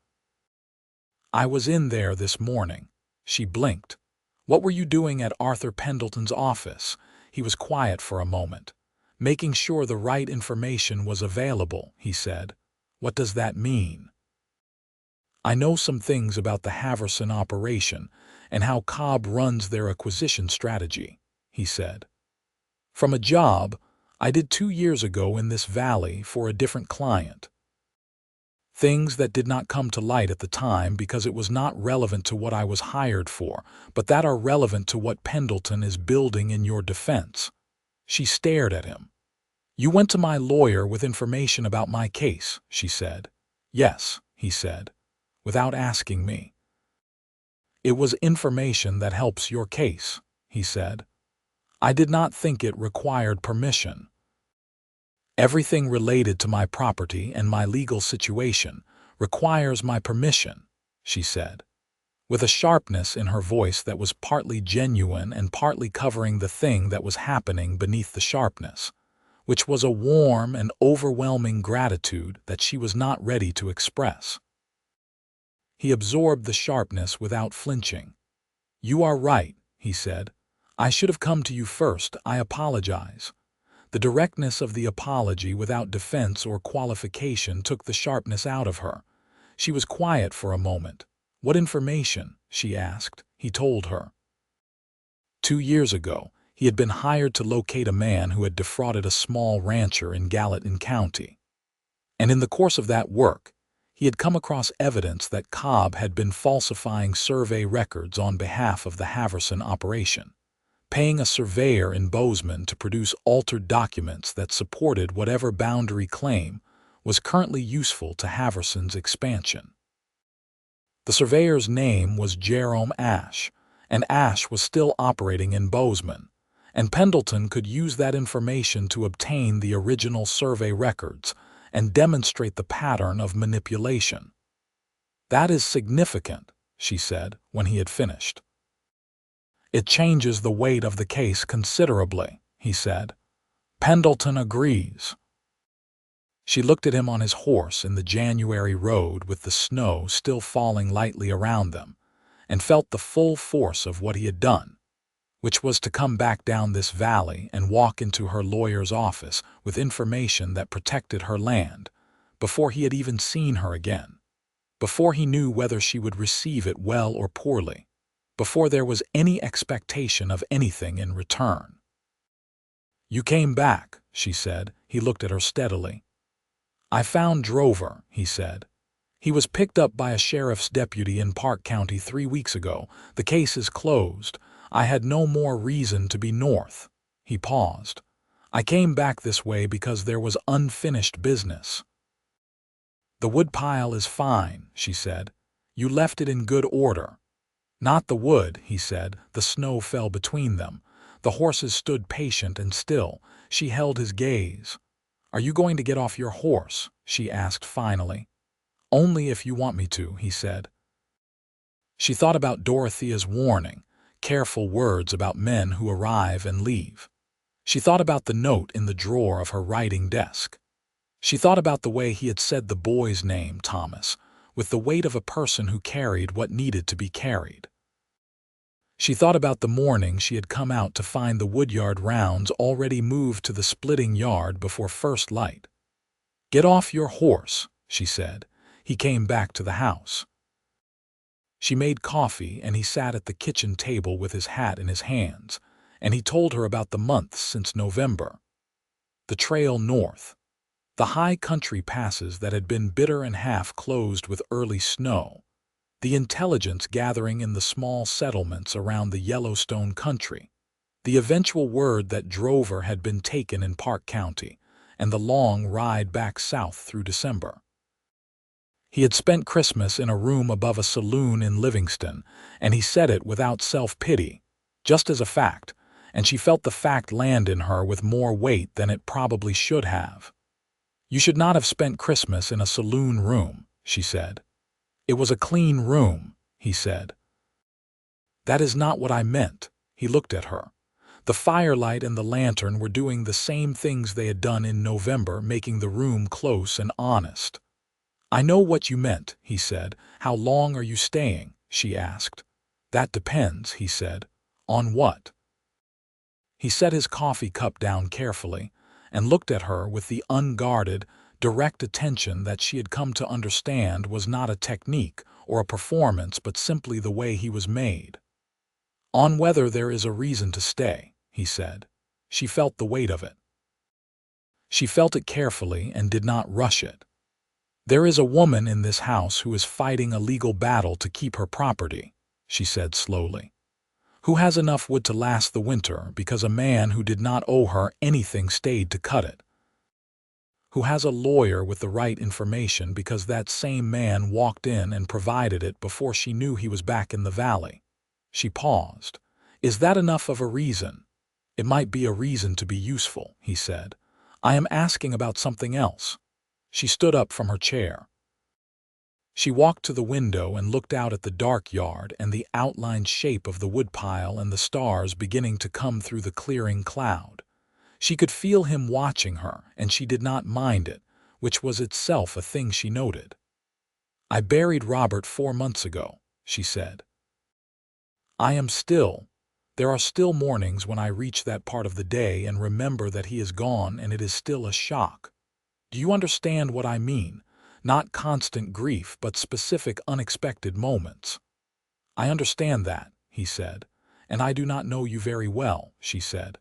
"I was in there this morning." She blinked. "What were you doing at Arthur Pendleton's office?" He was quiet for a moment. "Making sure the right information was available," he said. "What does that mean?" "I know some things about the Haverson operation and how Cobb runs their acquisition strategy," he said. "From a job I did 2 years ago in this valley for a different client. Things that did not come to light at the time because it was not relevant to what I was hired for, but that are relevant to what Pendleton is building in your defense." She stared at him. "You went to my lawyer with information about my case," she said. "Yes," he said, "without asking me." "It was information that helps your case," he said. "I did not think it required permission." "Everything related to my property and my legal situation requires my permission," she said, with a sharpness in her voice that was partly genuine and partly covering the thing that was happening beneath the sharpness, which was a warm and overwhelming gratitude that she was not ready to express. He absorbed the sharpness without flinching. "You are right," he said. "I should have come to you first. I apologize." The directness of the apology without defense or qualification took the sharpness out of her. She was quiet for a moment. "What information?" she asked. He told her. 2 years ago, he had been hired to locate a man who had defrauded a small rancher in Gallatin County. And in the course of that work, he had come across evidence that Cobb had been falsifying survey records on behalf of the Haverson operation. paying a surveyor in Bozeman to produce altered documents that supported whatever boundary claim was currently useful to Haverson's expansion. The surveyor's name was Jerome Ash, and Ash was still operating in Bozeman, and Pendleton could use that information to obtain the original survey records and demonstrate the pattern of manipulation. "That is significant," she said when he had finished. "It changes the weight of the case considerably," he said. "Pendleton agrees." She looked at him on his horse in the January road with the snow still falling lightly around them, and felt the full force of what he had done, which was to come back down this valley and walk into her lawyer's office with information that protected her land, before he had even seen her again, before he knew whether she would receive it well or poorly, before there was any expectation of anything in return. "You came back," she said. He looked at her steadily. "I found Drover," he said. "He was picked up by a sheriff's deputy in Park County 3 weeks ago. The case is closed. I had no more reason to be north." He paused. "I came back this way because there was unfinished business." "The woodpile is fine," she said. "You left it in good order." "Not the wood," he said. The snow fell between them. The horses stood patient and still. She held his gaze. "Are you going to get off your horse?" she asked finally. "Only if you want me to," he said. She thought about Dorothea's warning, careful words about men who arrive and leave. She thought about the note in the drawer of her writing desk. She thought about the way he had said the boy's name, Thomas, with the weight of a person who carried what needed to be carried. She thought about the morning she had come out to find the woodyard rounds already moved to the splitting yard before first light. "Get off your horse," she said. He came back to the house. She made coffee, and he sat at the kitchen table with his hat in his hands, and he told her about the months since November. The trail north, the high country passes that had been bitter and half closed with early snow, the intelligence gathering in the small settlements around the Yellowstone country, the eventual word that Drover had been taken in Park County, and the long ride back south through December. He had spent Christmas in a room above a saloon in Livingston, and he said it without self-pity, just as a fact, and she felt the fact land in her with more weight than it probably should have. "You should not have spent Christmas in a saloon room," she said. "It was a clean room," he said. "That is not what I meant." He looked at her. The firelight and the lantern were doing the same things they had done in November, making the room close and honest. "I know what you meant," he said. "How long are you staying?" she asked. "That depends," he said. "On what?" He set his coffee cup down carefully and looked at her with the unguarded, direct attention that she had come to understand was not a technique or a performance but simply the way he was made. "On whether there is a reason to stay," he said. She felt the weight of it. She felt it carefully and did not rush it. "There is a woman in this house who is fighting a legal battle to keep her property," she said slowly, "who has enough wood to last the winter because a man who did not owe her anything stayed to cut it, who has a lawyer with the right information because that same man walked in and provided it before she knew he was back in the valley." She paused. "Is that enough of a reason?" "It might be a reason to be useful," he said. "I am asking about something else." She stood up from her chair. She walked to the window and looked out at the dark yard and the outlined shape of the woodpile and the stars beginning to come through the clearing cloud. She could feel him watching her, and she did not mind it, which was itself a thing she noted. "I buried Robert 4 months ago," she said. "I am still. There are still mornings when I reach that part of the day and remember that he is gone, and it is still a shock. Do you understand what I mean? Not constant grief, but specific unexpected moments." "I understand that," he said. "And I do not know you very well," she said.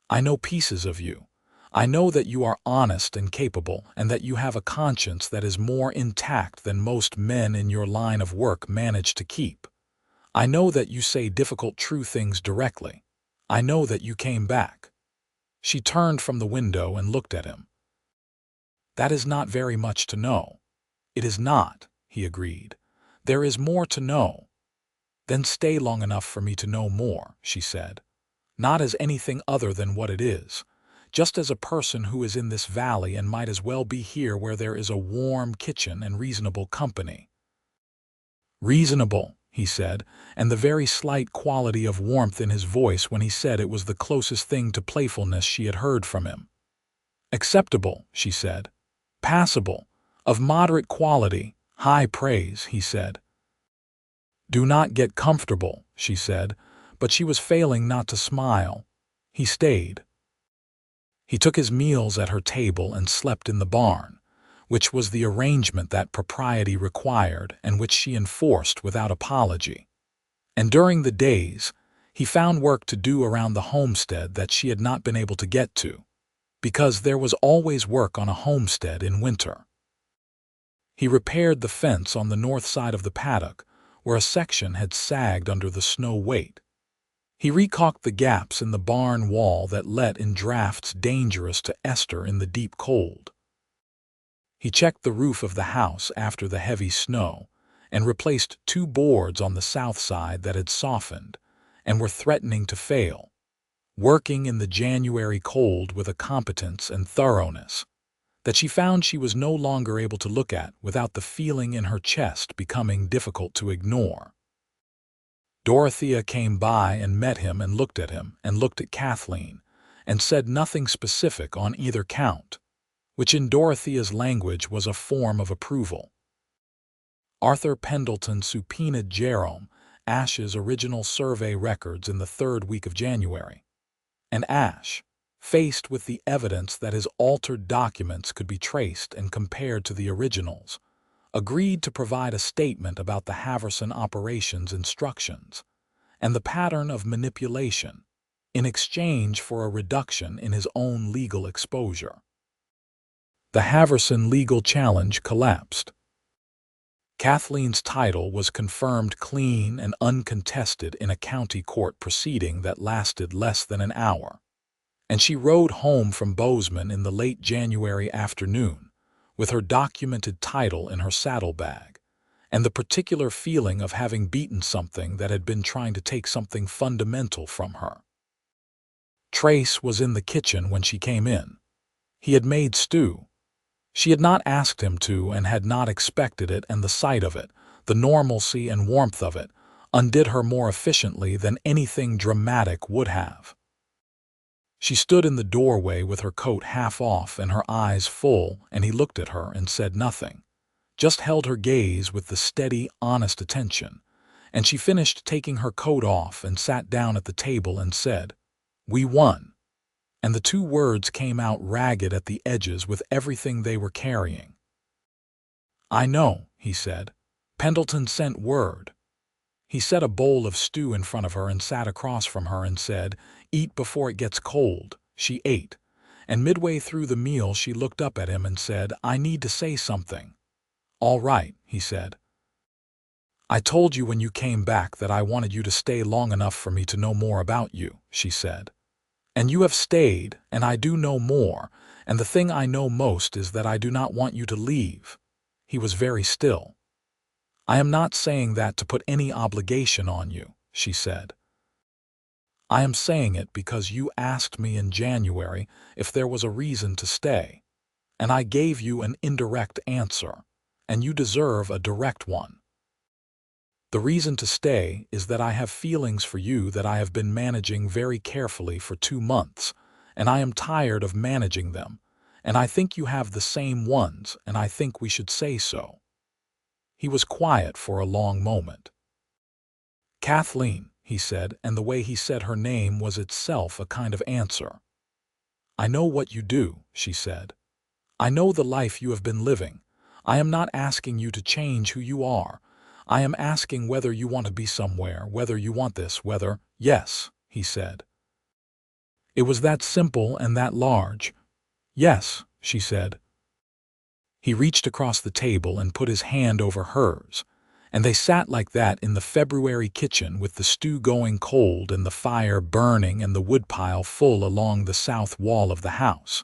"I know pieces of you. I know that you are honest and capable, and that you have a conscience that is more intact than most men in your line of work manage to keep. I know that you say difficult, true things directly. I know that you came back." She turned from the window and looked at him. "That is not very much to know." "It is not," he agreed. "There is more to know." "Then stay long enough for me to know more," she said. "Not as anything other than what it is. Just as a person who is in this valley and might as well be here where there is a warm kitchen and reasonable company." "Reasonable," he said, and the very slight quality of warmth in his voice when he said it was the closest thing to playfulness she had heard from him. "Acceptable," she said. "Passable. Of moderate quality. High praise," he said. "Do not get comfortable," she said, but she was failing not to smile. He stayed. He took his meals at her table and slept in the barn, which was the arrangement that propriety required and which she enforced without apology. And during the days, he found work to do around the homestead that she had not been able to get to, because there was always work on a homestead in winter. He repaired the fence on the north side of the paddock, where a section had sagged under the snow weight. He recaulked the gaps in the barn wall that let in drafts dangerous to Esther in the deep cold. He checked the roof of the house after the heavy snow and replaced 2 boards on the south side that had softened and were threatening to fail, working in the January cold with a competence and thoroughness that she found she was no longer able to look at without the feeling in her chest becoming difficult to ignore. Dorothea came by and met him and looked at Kathleen, and said nothing specific on either count, which in Dorothea's language was a form of approval. Arthur Pendleton subpoenaed Jerome Ash's original survey records in the 3rd week of January, and Ash, faced with the evidence that his altered documents could be traced and compared to the originals, agreed to provide a statement about the Haverson operations instructions and the pattern of manipulation in exchange for a reduction in his own legal exposure. The Haverson legal challenge collapsed. Kathleen's title was confirmed clean and uncontested in a county court proceeding that lasted less than an hour, and she rode home from Bozeman in the late January afternoon with her documented title in her saddlebag, and the particular feeling of having beaten something that had been trying to take something fundamental from her. Trace was in the kitchen when she came in. He had made stew. She had not asked him to and had not expected it, and the sight of it, the normalcy and warmth of it, undid her more efficiently than anything dramatic would have. She stood in the doorway with her coat half off and her eyes full, and he looked at her and said nothing, just held her gaze with the steady, honest attention, and she finished taking her coat off and sat down at the table and said, "We won," and the 2 words came out ragged at the edges with everything they were carrying. "I know," he said. "Pendleton sent word." He set a bowl of stew in front of her and sat across from her and said, "Eat before it gets cold." She ate, and midway through the meal she looked up at him and said, "I need to say something." "All right," he said. "I told you when you came back that I wanted you to stay long enough for me to know more about you," she said. "And you have stayed, and I do know more, and the thing I know most is that I do not want you to leave." He was very still. "I am not saying that to put any obligation on you," she said. "I am saying it because you asked me in January if there was a reason to stay, and I gave you an indirect answer, and you deserve a direct one. The reason to stay is that I have feelings for you that I have been managing very carefully for 2 months, and I am tired of managing them, and I think you have the same ones, and I think we should say so." He was quiet for a long moment. "Kathleen," he said, and the way he said her name was itself a kind of answer. "I know what you do," she said. "I know the life you have been living. I am not asking you to change who you are. I am asking whether you want to be somewhere, whether you want this, whether—" "Yes," he said. It was that simple and that large. "Yes," she said. He reached across the table and put his hand over hers, And they sat like that in the February kitchen with the stew going cold and the fire burning and the woodpile full along the south wall of the house.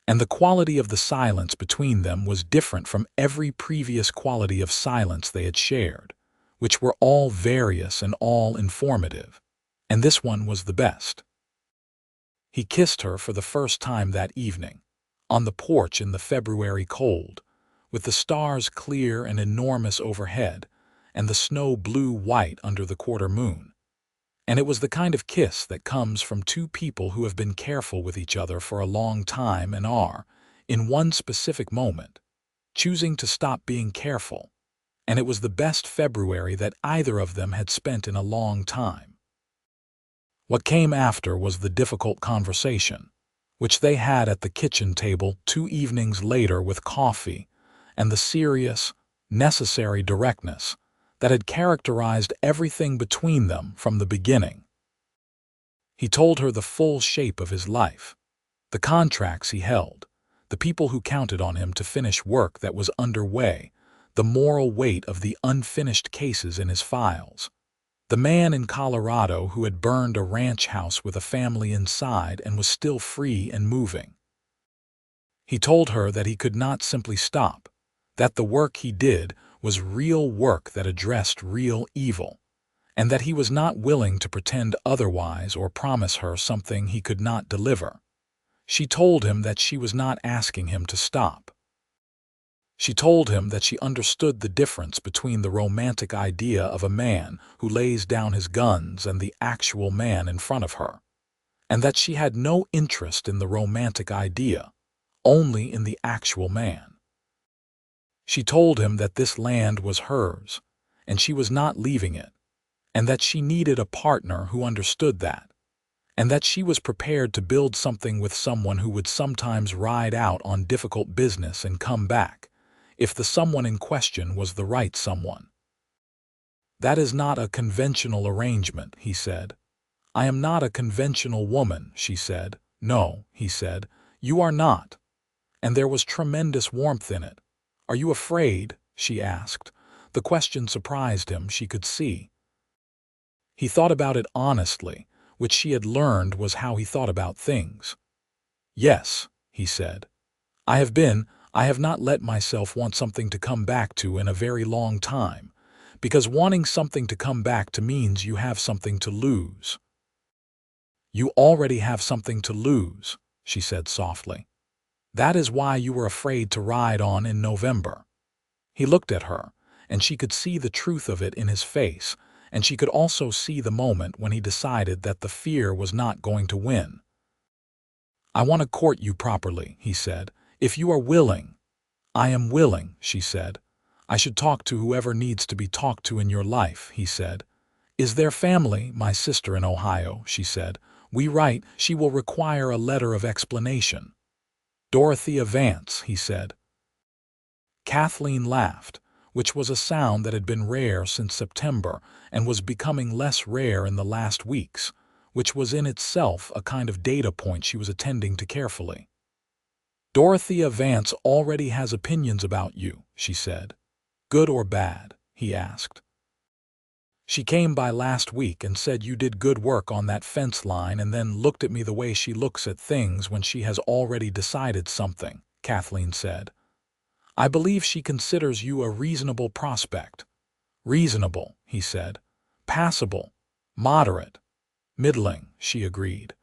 And the quality of the silence between them was different from every previous quality of silence they had shared, which were all various and all informative. And this one was the best. He kissed her for the first time that evening, on the porch in the February cold, with the stars clear and enormous overhead, and the snow blue-white under the quarter moon. And it was the kind of kiss that comes from two people who have been careful with each other for a long time and are, in one specific moment, choosing to stop being careful. And it was the best February that either of them had spent in a long time. What came after was the difficult conversation, which they had at the kitchen table 2 evenings later with coffee, and the serious, necessary directness that had characterized everything between them from the beginning. He told her the full shape of his life, the contracts he held, the people who counted on him to finish work that was underway, the moral weight of the unfinished cases in his files, the man in Colorado who had burned a ranch house with a family inside and was still free and moving. He told her that he could not simply stop, that the work he did was real work that addressed real evil, and that he was not willing to pretend otherwise or promise her something he could not deliver. She told him that she was not asking him to stop. She told him that she understood the difference between the romantic idea of a man who lays down his guns and the actual man in front of her, and that she had no interest in the romantic idea, only in the actual man. She told him that this land was hers, and she was not leaving it, and that she needed a partner who understood that, and that she was prepared to build something with someone who would sometimes ride out on difficult business and come back, if the someone in question was the right someone. "That is not a conventional arrangement," he said. "I am not a conventional woman," she said. "No," he said, "you are not." And there was tremendous warmth in it. "Are you afraid?" she asked. The question surprised him, she could see. He thought about it honestly, which she had learned was how he thought about things. "Yes," he said. I have not let myself want something to come back to in a very long time, because wanting something to come back to means you have something to lose." "You already have something to lose," she said softly. "That is why you were afraid to ride on in November." He looked at her, and she could see the truth of it in his face, and she could also see the moment when he decided that the fear was not going to win. "I want to court you properly," he said. "If you are willing." "I am willing," she said. "I should talk to whoever needs to be talked to in your life," he said. "Is there family?" "My sister in Ohio," she said. "We write. She will require a letter of explanation." "Dorothea Vance," he said. Kathleen laughed, which was a sound that had been rare since September and was becoming less rare in the last weeks, which was in itself a kind of data point she was attending to carefully. "Dorothea Vance already has opinions about you," she said. "Good or bad?" he asked. "She came by last week and said you did good work on that fence line and then looked at me the way she looks at things when she has already decided something," Kathleen said. "I believe she considers you a reasonable prospect." "Reasonable," he said. "Passable. Moderate. Middling," she agreed.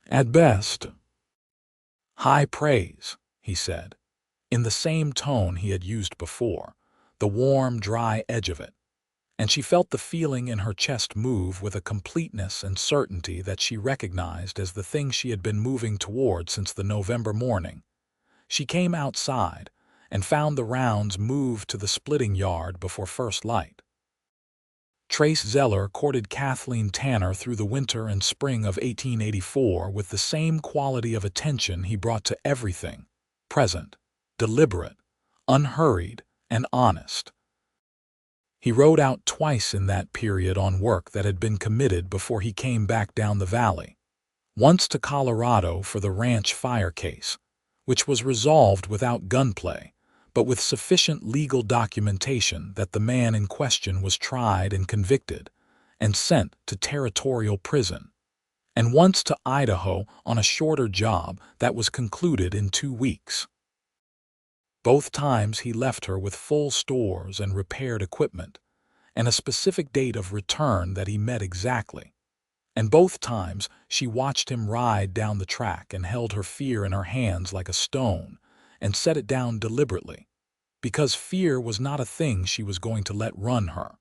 "At best." "High praise," he said, in the same tone he had used before, the warm, dry edge of it. And she felt the feeling in her chest move with a completeness and certainty that she recognized as the thing she had been moving toward since the November morning. She came outside and found the rounds moved to the splitting yard before first light. Trace Zeller courted Kathleen Tanner through the winter and spring of 1884 with the same quality of attention he brought to everything, present, deliberate, unhurried, and honest. He rode out twice in that period on work that had been committed before he came back down the valley. Once to Colorado for the ranch fire case, which was resolved without gunplay, but with sufficient legal documentation that the man in question was tried and convicted and sent to territorial prison, and once to Idaho on a shorter job that was concluded in 2 weeks. Both times he left her with full stores and repaired equipment, and a specific date of return that he met exactly. And both times she watched him ride down the track and held her fear in her hands like a stone and set it down deliberately, because fear was not a thing she was going to let run her.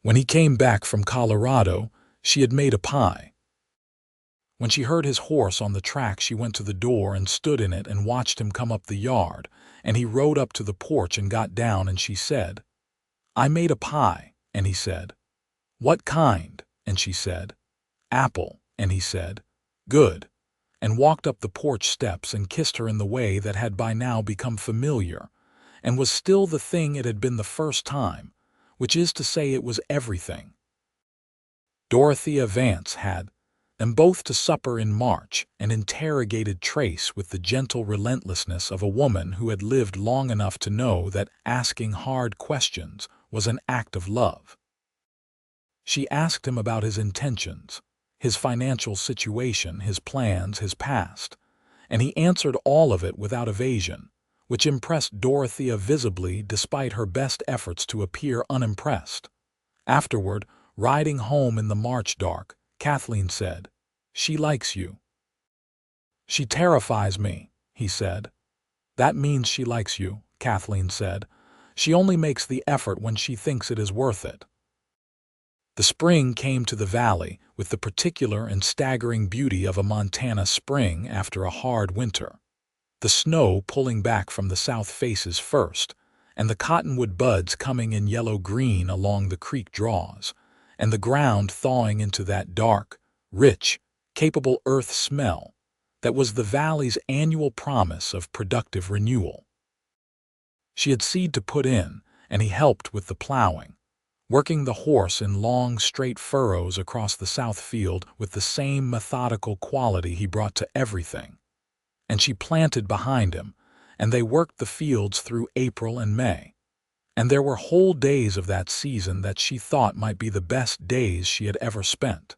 When he came back from Colorado, she had made a pie. When she heard his horse on the track, she went to the door and stood in it and watched him come up the yard, and he rode up to the porch and got down, and she said, "I made a pie," and he said, "What kind?" and she said, "Apple," and he said, "Good," and walked up the porch steps and kissed her in the way that had by now become familiar, and was still the thing it had been the first time, which is to say it was everything. Dorothea Vance had them both to supper in March and interrogated Trace with the gentle relentlessness of a woman who had lived long enough to know that asking hard questions was an act of love. She asked him about his intentions, his financial situation, his plans, his past, and he answered all of it without evasion, which impressed Dorothea visibly despite her best efforts to appear unimpressed. Afterward, riding home in the March dark, Kathleen said, "She likes you." "She terrifies me," he said. "That means she likes you," Kathleen said. "She only makes the effort when she thinks it is worth it." The spring came to the valley with the particular and staggering beauty of a Montana spring after a hard winter. The snow pulling back from the south faces first, and the cottonwood buds coming in yellow-green along the creek draws, and the ground thawing into that dark, rich, capable earth smell that was the valley's annual promise of productive renewal. She had seed to put in, and he helped with the plowing, working the horse in long, straight furrows across the south field with the same methodical quality he brought to everything. And she planted behind him, and they worked the fields through April and May. And there were whole days of that season that she thought might be the best days she had ever spent.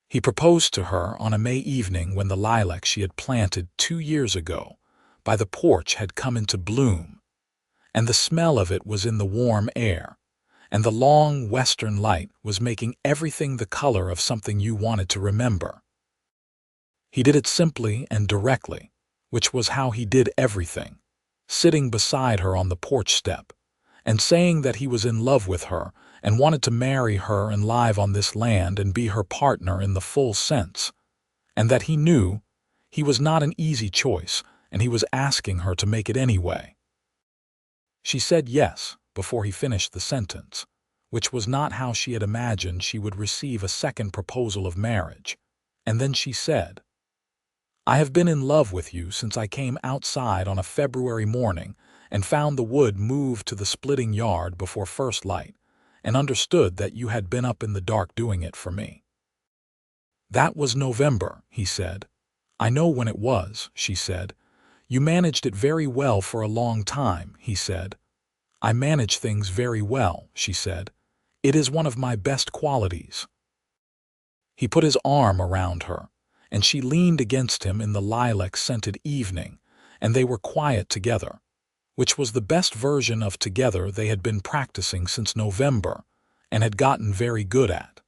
He proposed to her on a May evening when the lilac she had planted 2 years ago by the porch had come into bloom, and the smell of it was in the warm air, and the long western light was making everything the color of something you wanted to remember. He did it simply and directly, which was how he did everything, sitting beside her on the porch step, and saying that he was in love with her and wanted to marry her and live on this land and be her partner in the full sense, and that he knew he was not an easy choice and he was asking her to make it anyway. She said yes before he finished the sentence, which was not how she had imagined she would receive a second proposal of marriage, and then she said, "I have been in love with you since I came outside on a February morning and found the wood moved to the splitting yard before first light, and understood that you had been up in the dark doing it for me." "That was November," he said. "I know when it was," she said. "You managed it very well for a long time," he said. "I manage things very well," she said. "It is one of my best qualities." He put his arm around her, and she leaned against him in the lilac-scented evening, and they were quiet together, which was the best version of together they had been practicing since November and had gotten very good at.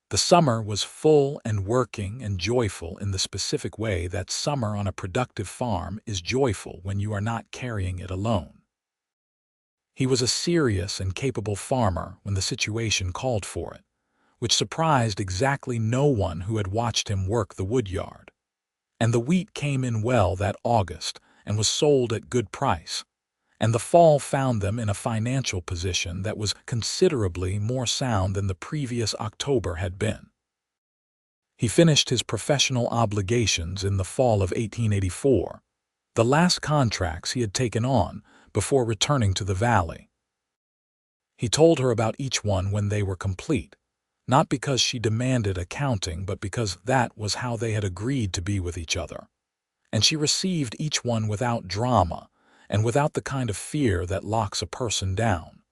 The summer was full and working and joyful in the specific way that summer on a productive farm is joyful when you are not carrying it alone. He was a serious and capable farmer when the situation called for it, which surprised exactly no one who had watched him work the woodyard. And the wheat came in well that August and was sold at good price, and the fall found them in a financial position that was considerably more sound than the previous October had been. He finished his professional obligations in the fall of 1884, the last contracts he had taken on before returning to the valley. He told her about each one when they were complete, not because she demanded accounting, but because that was how they had agreed to be with each other. and she received each one without drama and without the kind of fear that locks a person down.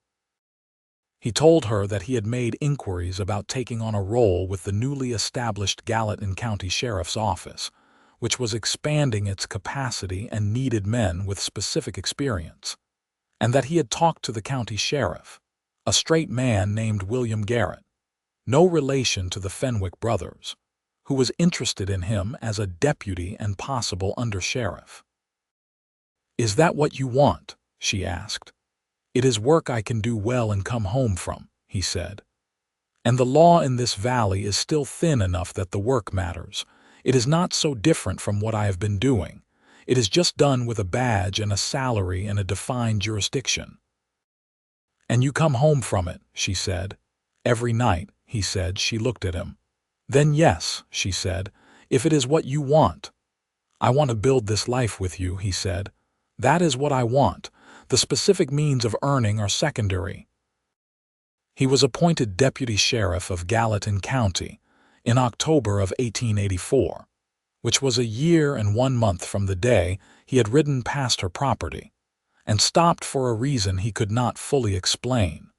He told her that he had made inquiries about taking on a role with the newly established Gallatin County Sheriff's Office, which was expanding its capacity and needed men with specific experience, and that he had talked to the county sheriff, a straight man named William Garrett, no relation to the Fenwick brothers, who was interested in him as a deputy and possible undersheriff. "Is that what you want?" she asked. "It is work I can do well and come home from," he said. "And the law in this valley is still thin enough that the work matters. It is not so different from what I have been doing. It is just done with a badge and a salary and a defined jurisdiction." "And you come home from it," she said. "Every night," he said. She looked at him. "Then yes," she said, "if it is what you want." "I want to build this life with you," he said. "That is what I want. The specific means of earning are secondary." He was appointed deputy sheriff of Gallatin County in October of 1884, which was a year and 1 month from the day he had ridden past her property, and stopped for a reason he could not fully explain.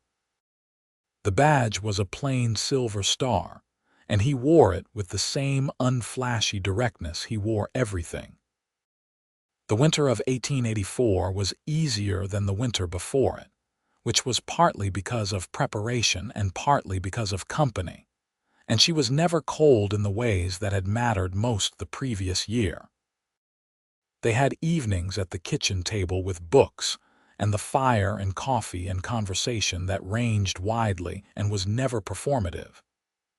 The badge was a plain silver star, and he wore it with the same unflashy directness he wore everything. The winter of 1884 was easier than the winter before it, which was partly because of preparation and partly because of company, and she was never cold in the ways that had mattered most the previous year. They had evenings at the kitchen table with books, and the fire and coffee and conversation that ranged widely and was never performative.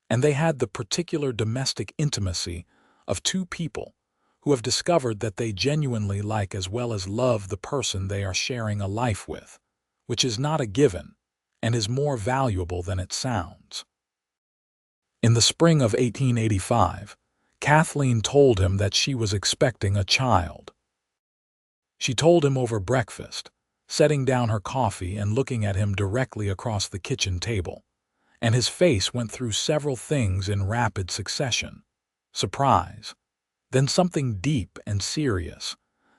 And they had the particular domestic intimacy of two people who have discovered that they genuinely like as well as love the person they are sharing a life with, which is not a given and is more valuable than it sounds. In the spring of 1885, Kathleen told him that she was expecting a child. She told him over breakfast, setting down her coffee and looking at him directly across the kitchen table, and his face went through several things in rapid succession: surprise, then something deep and serious,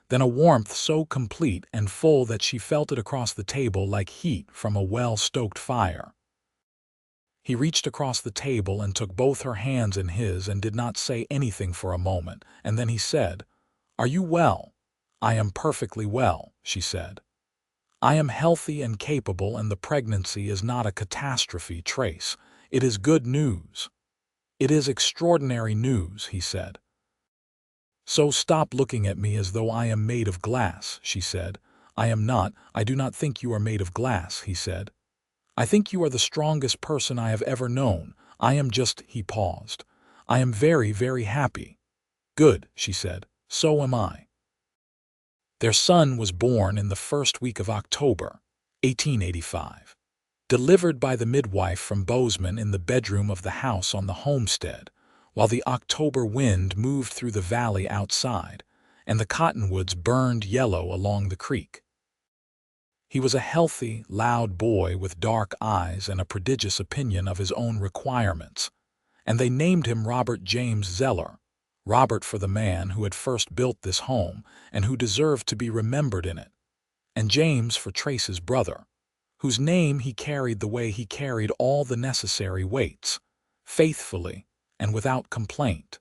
then a warmth so complete and full that she felt it across the table like heat from a well-stoked fire. He reached across the table and took both her hands in his and did not say anything for a moment, and then he said, "Are you well?" "I am perfectly well," she said. "I am healthy and capable, and the pregnancy is not a catastrophe, Trace. It is good news." "It is extraordinary news," he said. "So stop looking at me as though I am made of glass," she said. "I am not. I do not think you are made of glass," he said. "I think you are the strongest person I have ever known. I am just—" he paused. "I am very, very happy." "Good," she said. "So am I." Their son was born in the first week of October, 1885, delivered by the midwife from Bozeman in the bedroom of the house on the homestead, while the October wind moved through the valley outside, and the cottonwoods burned yellow along the creek. He was a healthy, loud boy with dark eyes and a prodigious opinion of his own requirements, and they named him Robert James Zeller, Robert for the man who had first built this home and who deserved to be remembered in it, and James for Trace's brother, whose name he carried the way he carried all the necessary weights, faithfully and without complaint.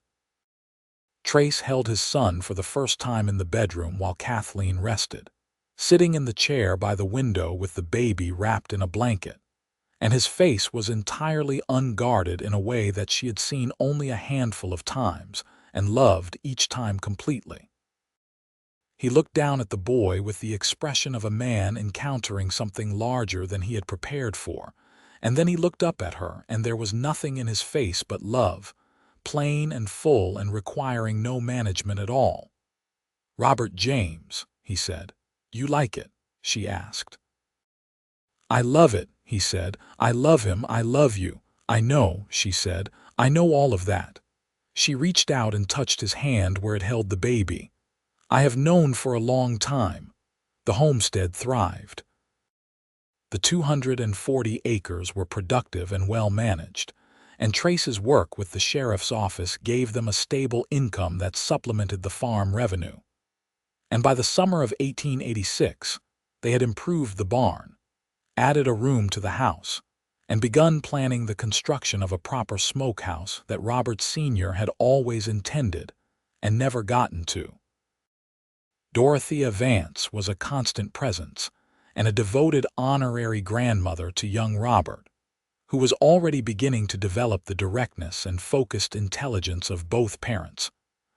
Trace held his son for the first time in the bedroom while Kathleen rested, sitting in the chair by the window with the baby wrapped in a blanket, and his face was entirely unguarded in a way that she had seen only a handful of times and loved each time completely. He looked down at the boy with the expression of a man encountering something larger than he had prepared for, and then he looked up at her, and there was nothing in his face but love, plain and full and requiring no management at all. "Robert James," he said. "You like it?" she asked. "I love it," he said. "I love him. I love you." "I know," she said. "I know all of that." She reached out and touched his hand where it held the baby. "I have known for a long time." The homestead thrived. The 240 acres were productive and well managed, and Trace's work with the sheriff's office gave them a stable income that supplemented the farm revenue. And by the summer of 1886, they had improved the barn, added a room to the house, and begun planning the construction of a proper smokehouse that Robert Sr. had always intended and never gotten to. Dorothea Vance was a constant presence and a devoted honorary grandmother to young Robert, who was already beginning to develop the directness and focused intelligence of both parents,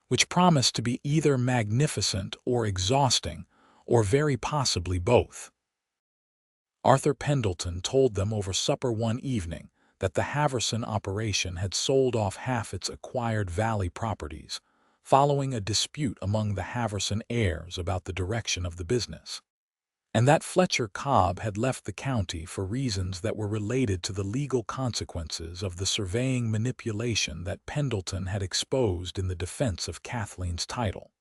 which promised to be either magnificent or exhausting, or very possibly both. Arthur Pendleton told them over supper one evening that the Haverson operation had sold off half its acquired valley properties, following a dispute among the Haverson heirs about the direction of the business, and that Fletcher Cobb had left the county for reasons that were related to the legal consequences of the surveying manipulation that Pendleton had exposed in the defense of Kathleen's title.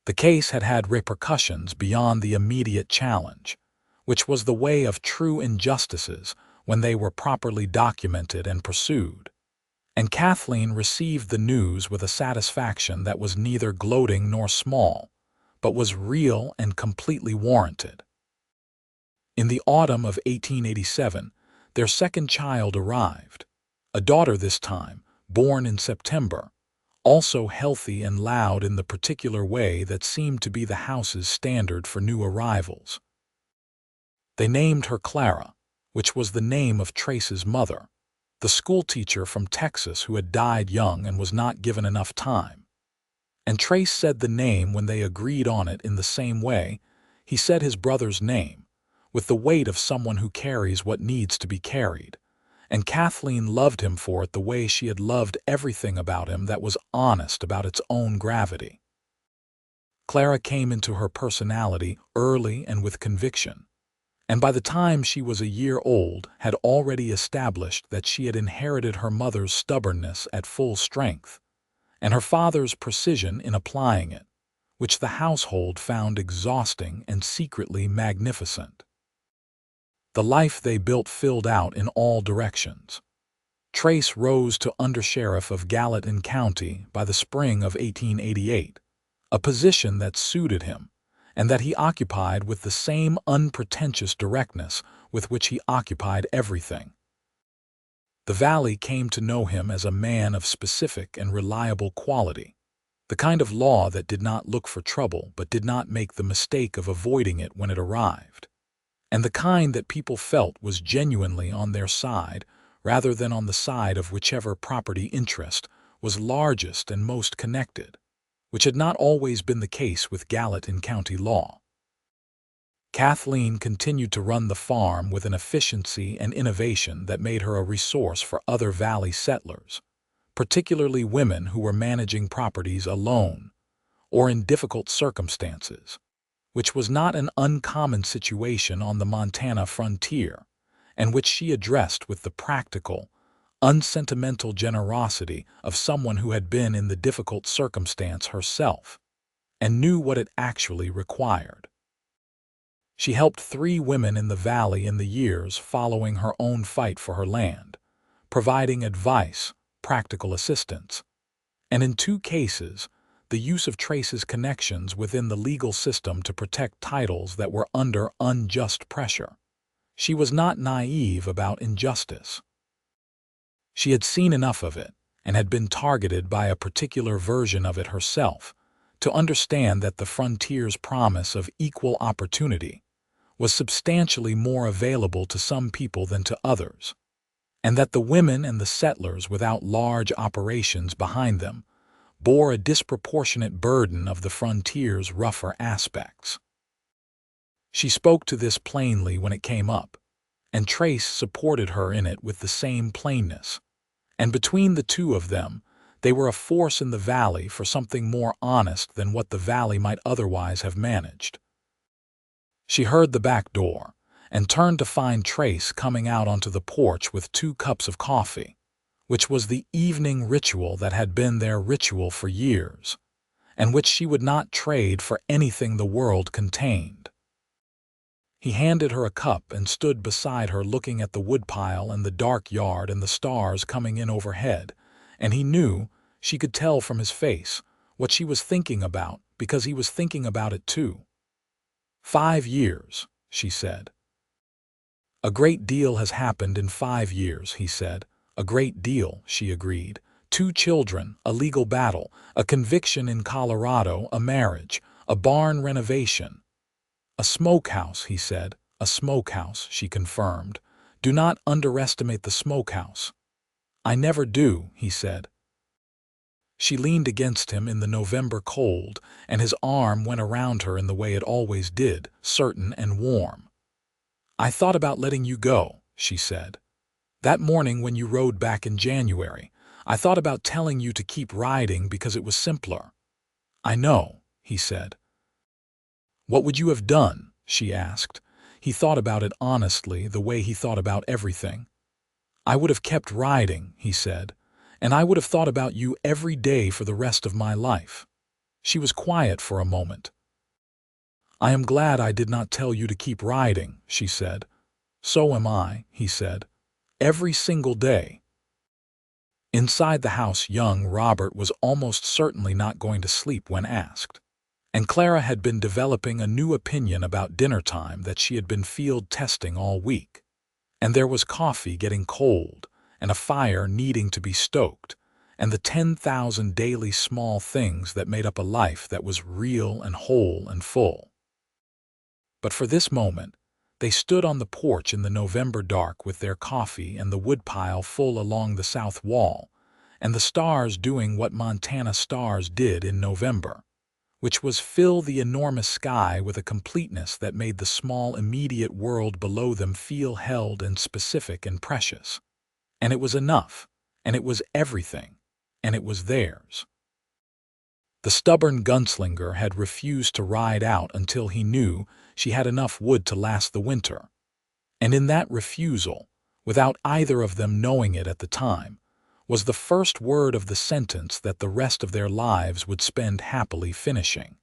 The case had had repercussions beyond the immediate challenge, which was the way of true injustices when they were properly documented and pursued, and Kathleen received the news with a satisfaction that was neither gloating nor small, but was real and completely warranted. In the autumn of 1887, their second child arrived, a daughter this time, born in September, also healthy and loud in the particular way that seemed to be the house's standard for new arrivals. They named her Clara, which was the name of Trace's mother, the schoolteacher from Texas who had died young and was not given enough time. And Trace said the name when they agreed on it in the same way he said his brother's name, with the weight of someone who carries what needs to be carried, and Kathleen loved him for it the way she had loved everything about him that was honest about its own gravity. Clara came into her personality early and with conviction, and by the time she was a year old had already established that she had inherited her mother's stubbornness at full strength, and her father's precision in applying it, which the household found exhausting and secretly magnificent. The life they built filled out in all directions. Trace rose to undersheriff of Gallatin County by the spring of 1888, a position that suited him, and that he occupied with the same unpretentious directness with which he occupied everything. The valley came to know him as a man of specific and reliable quality, the kind of law that did not look for trouble but did not make the mistake of avoiding it when it arrived, and the kind that people felt was genuinely on their side rather than on the side of whichever property interest was largest and most connected, which had not always been the case with Gallatin County law. Kathleen continued to run the farm with an efficiency and innovation that made her a resource for other valley settlers, particularly women who were managing properties alone or in difficult circumstances, which was not an uncommon situation on the Montana frontier, and which she addressed with the practical, unsentimental generosity of someone who had been in the difficult circumstance herself and knew what it actually required. She helped 3 women in the valley in the years following her own fight for her land, providing advice, practical assistance, and in 2 cases, the use of Trace's connections within the legal system to protect titles that were under unjust pressure. She was not naive about injustice. She had seen enough of it, and had been targeted by a particular version of it herself, to understand that the frontier's promise of equal opportunity was substantially more available to some people than to others, and that the women and the settlers without large operations behind them bore a disproportionate burden of the frontier's rougher aspects. She spoke to this plainly when it came up, and Trace supported her in it with the same plainness, and between the 2 of them, they were a force in the valley for something more honest than what the valley might otherwise have managed. She heard the back door, and turned to find Trace coming out onto the porch with 2 cups of coffee, which was the evening ritual that had been their ritual for years, and which she would not trade for anything the world contained. He handed her a cup and stood beside her looking at the woodpile and the dark yard and the stars coming in overhead, and he knew, she could tell from his face, what she was thinking about because he was thinking about it too. 5 years, she said. A great deal has happened in 5 years, he said. A great deal, she agreed. 2 children, a legal battle, a conviction in Colorado, a marriage, a barn renovation. A smokehouse, he said. A smokehouse, she confirmed. Do not underestimate the smokehouse. I never do, he said. She leaned against him in the November cold, and his arm went around her in the way it always did, certain and warm. I thought about letting you go, she said. That morning when you rode back in January, I thought about telling you to keep riding because it was simpler. I know, he said. What would you have done? She asked. He thought about it honestly, the way he thought about everything. I would have kept riding, he said, and I would have thought about you every day for the rest of my life. She was quiet for a moment. I am glad I did not tell you to keep riding, she said. So am I, he said. Every single day. Inside the house, young Robert was almost certainly not going to sleep when asked. And Clara had been developing a new opinion about dinner time that she had been field testing all week. And there was coffee getting cold, and a fire needing to be stoked, and the 10,000 daily small things that made up a life that was real and whole and full. But for this moment, they stood on the porch in the November dark with their coffee and the woodpile full along the south wall, and the stars doing what Montana stars did in November, which was fill the enormous sky with a completeness that made the small immediate world below them feel held and specific and precious. And it was enough, and it was everything, and it was theirs. The stubborn gunslinger had refused to ride out until he knew she had enough wood to last the winter. And in that refusal, without either of them knowing it at the time, was the first word of the sentence that the rest of their lives would spend happily finishing.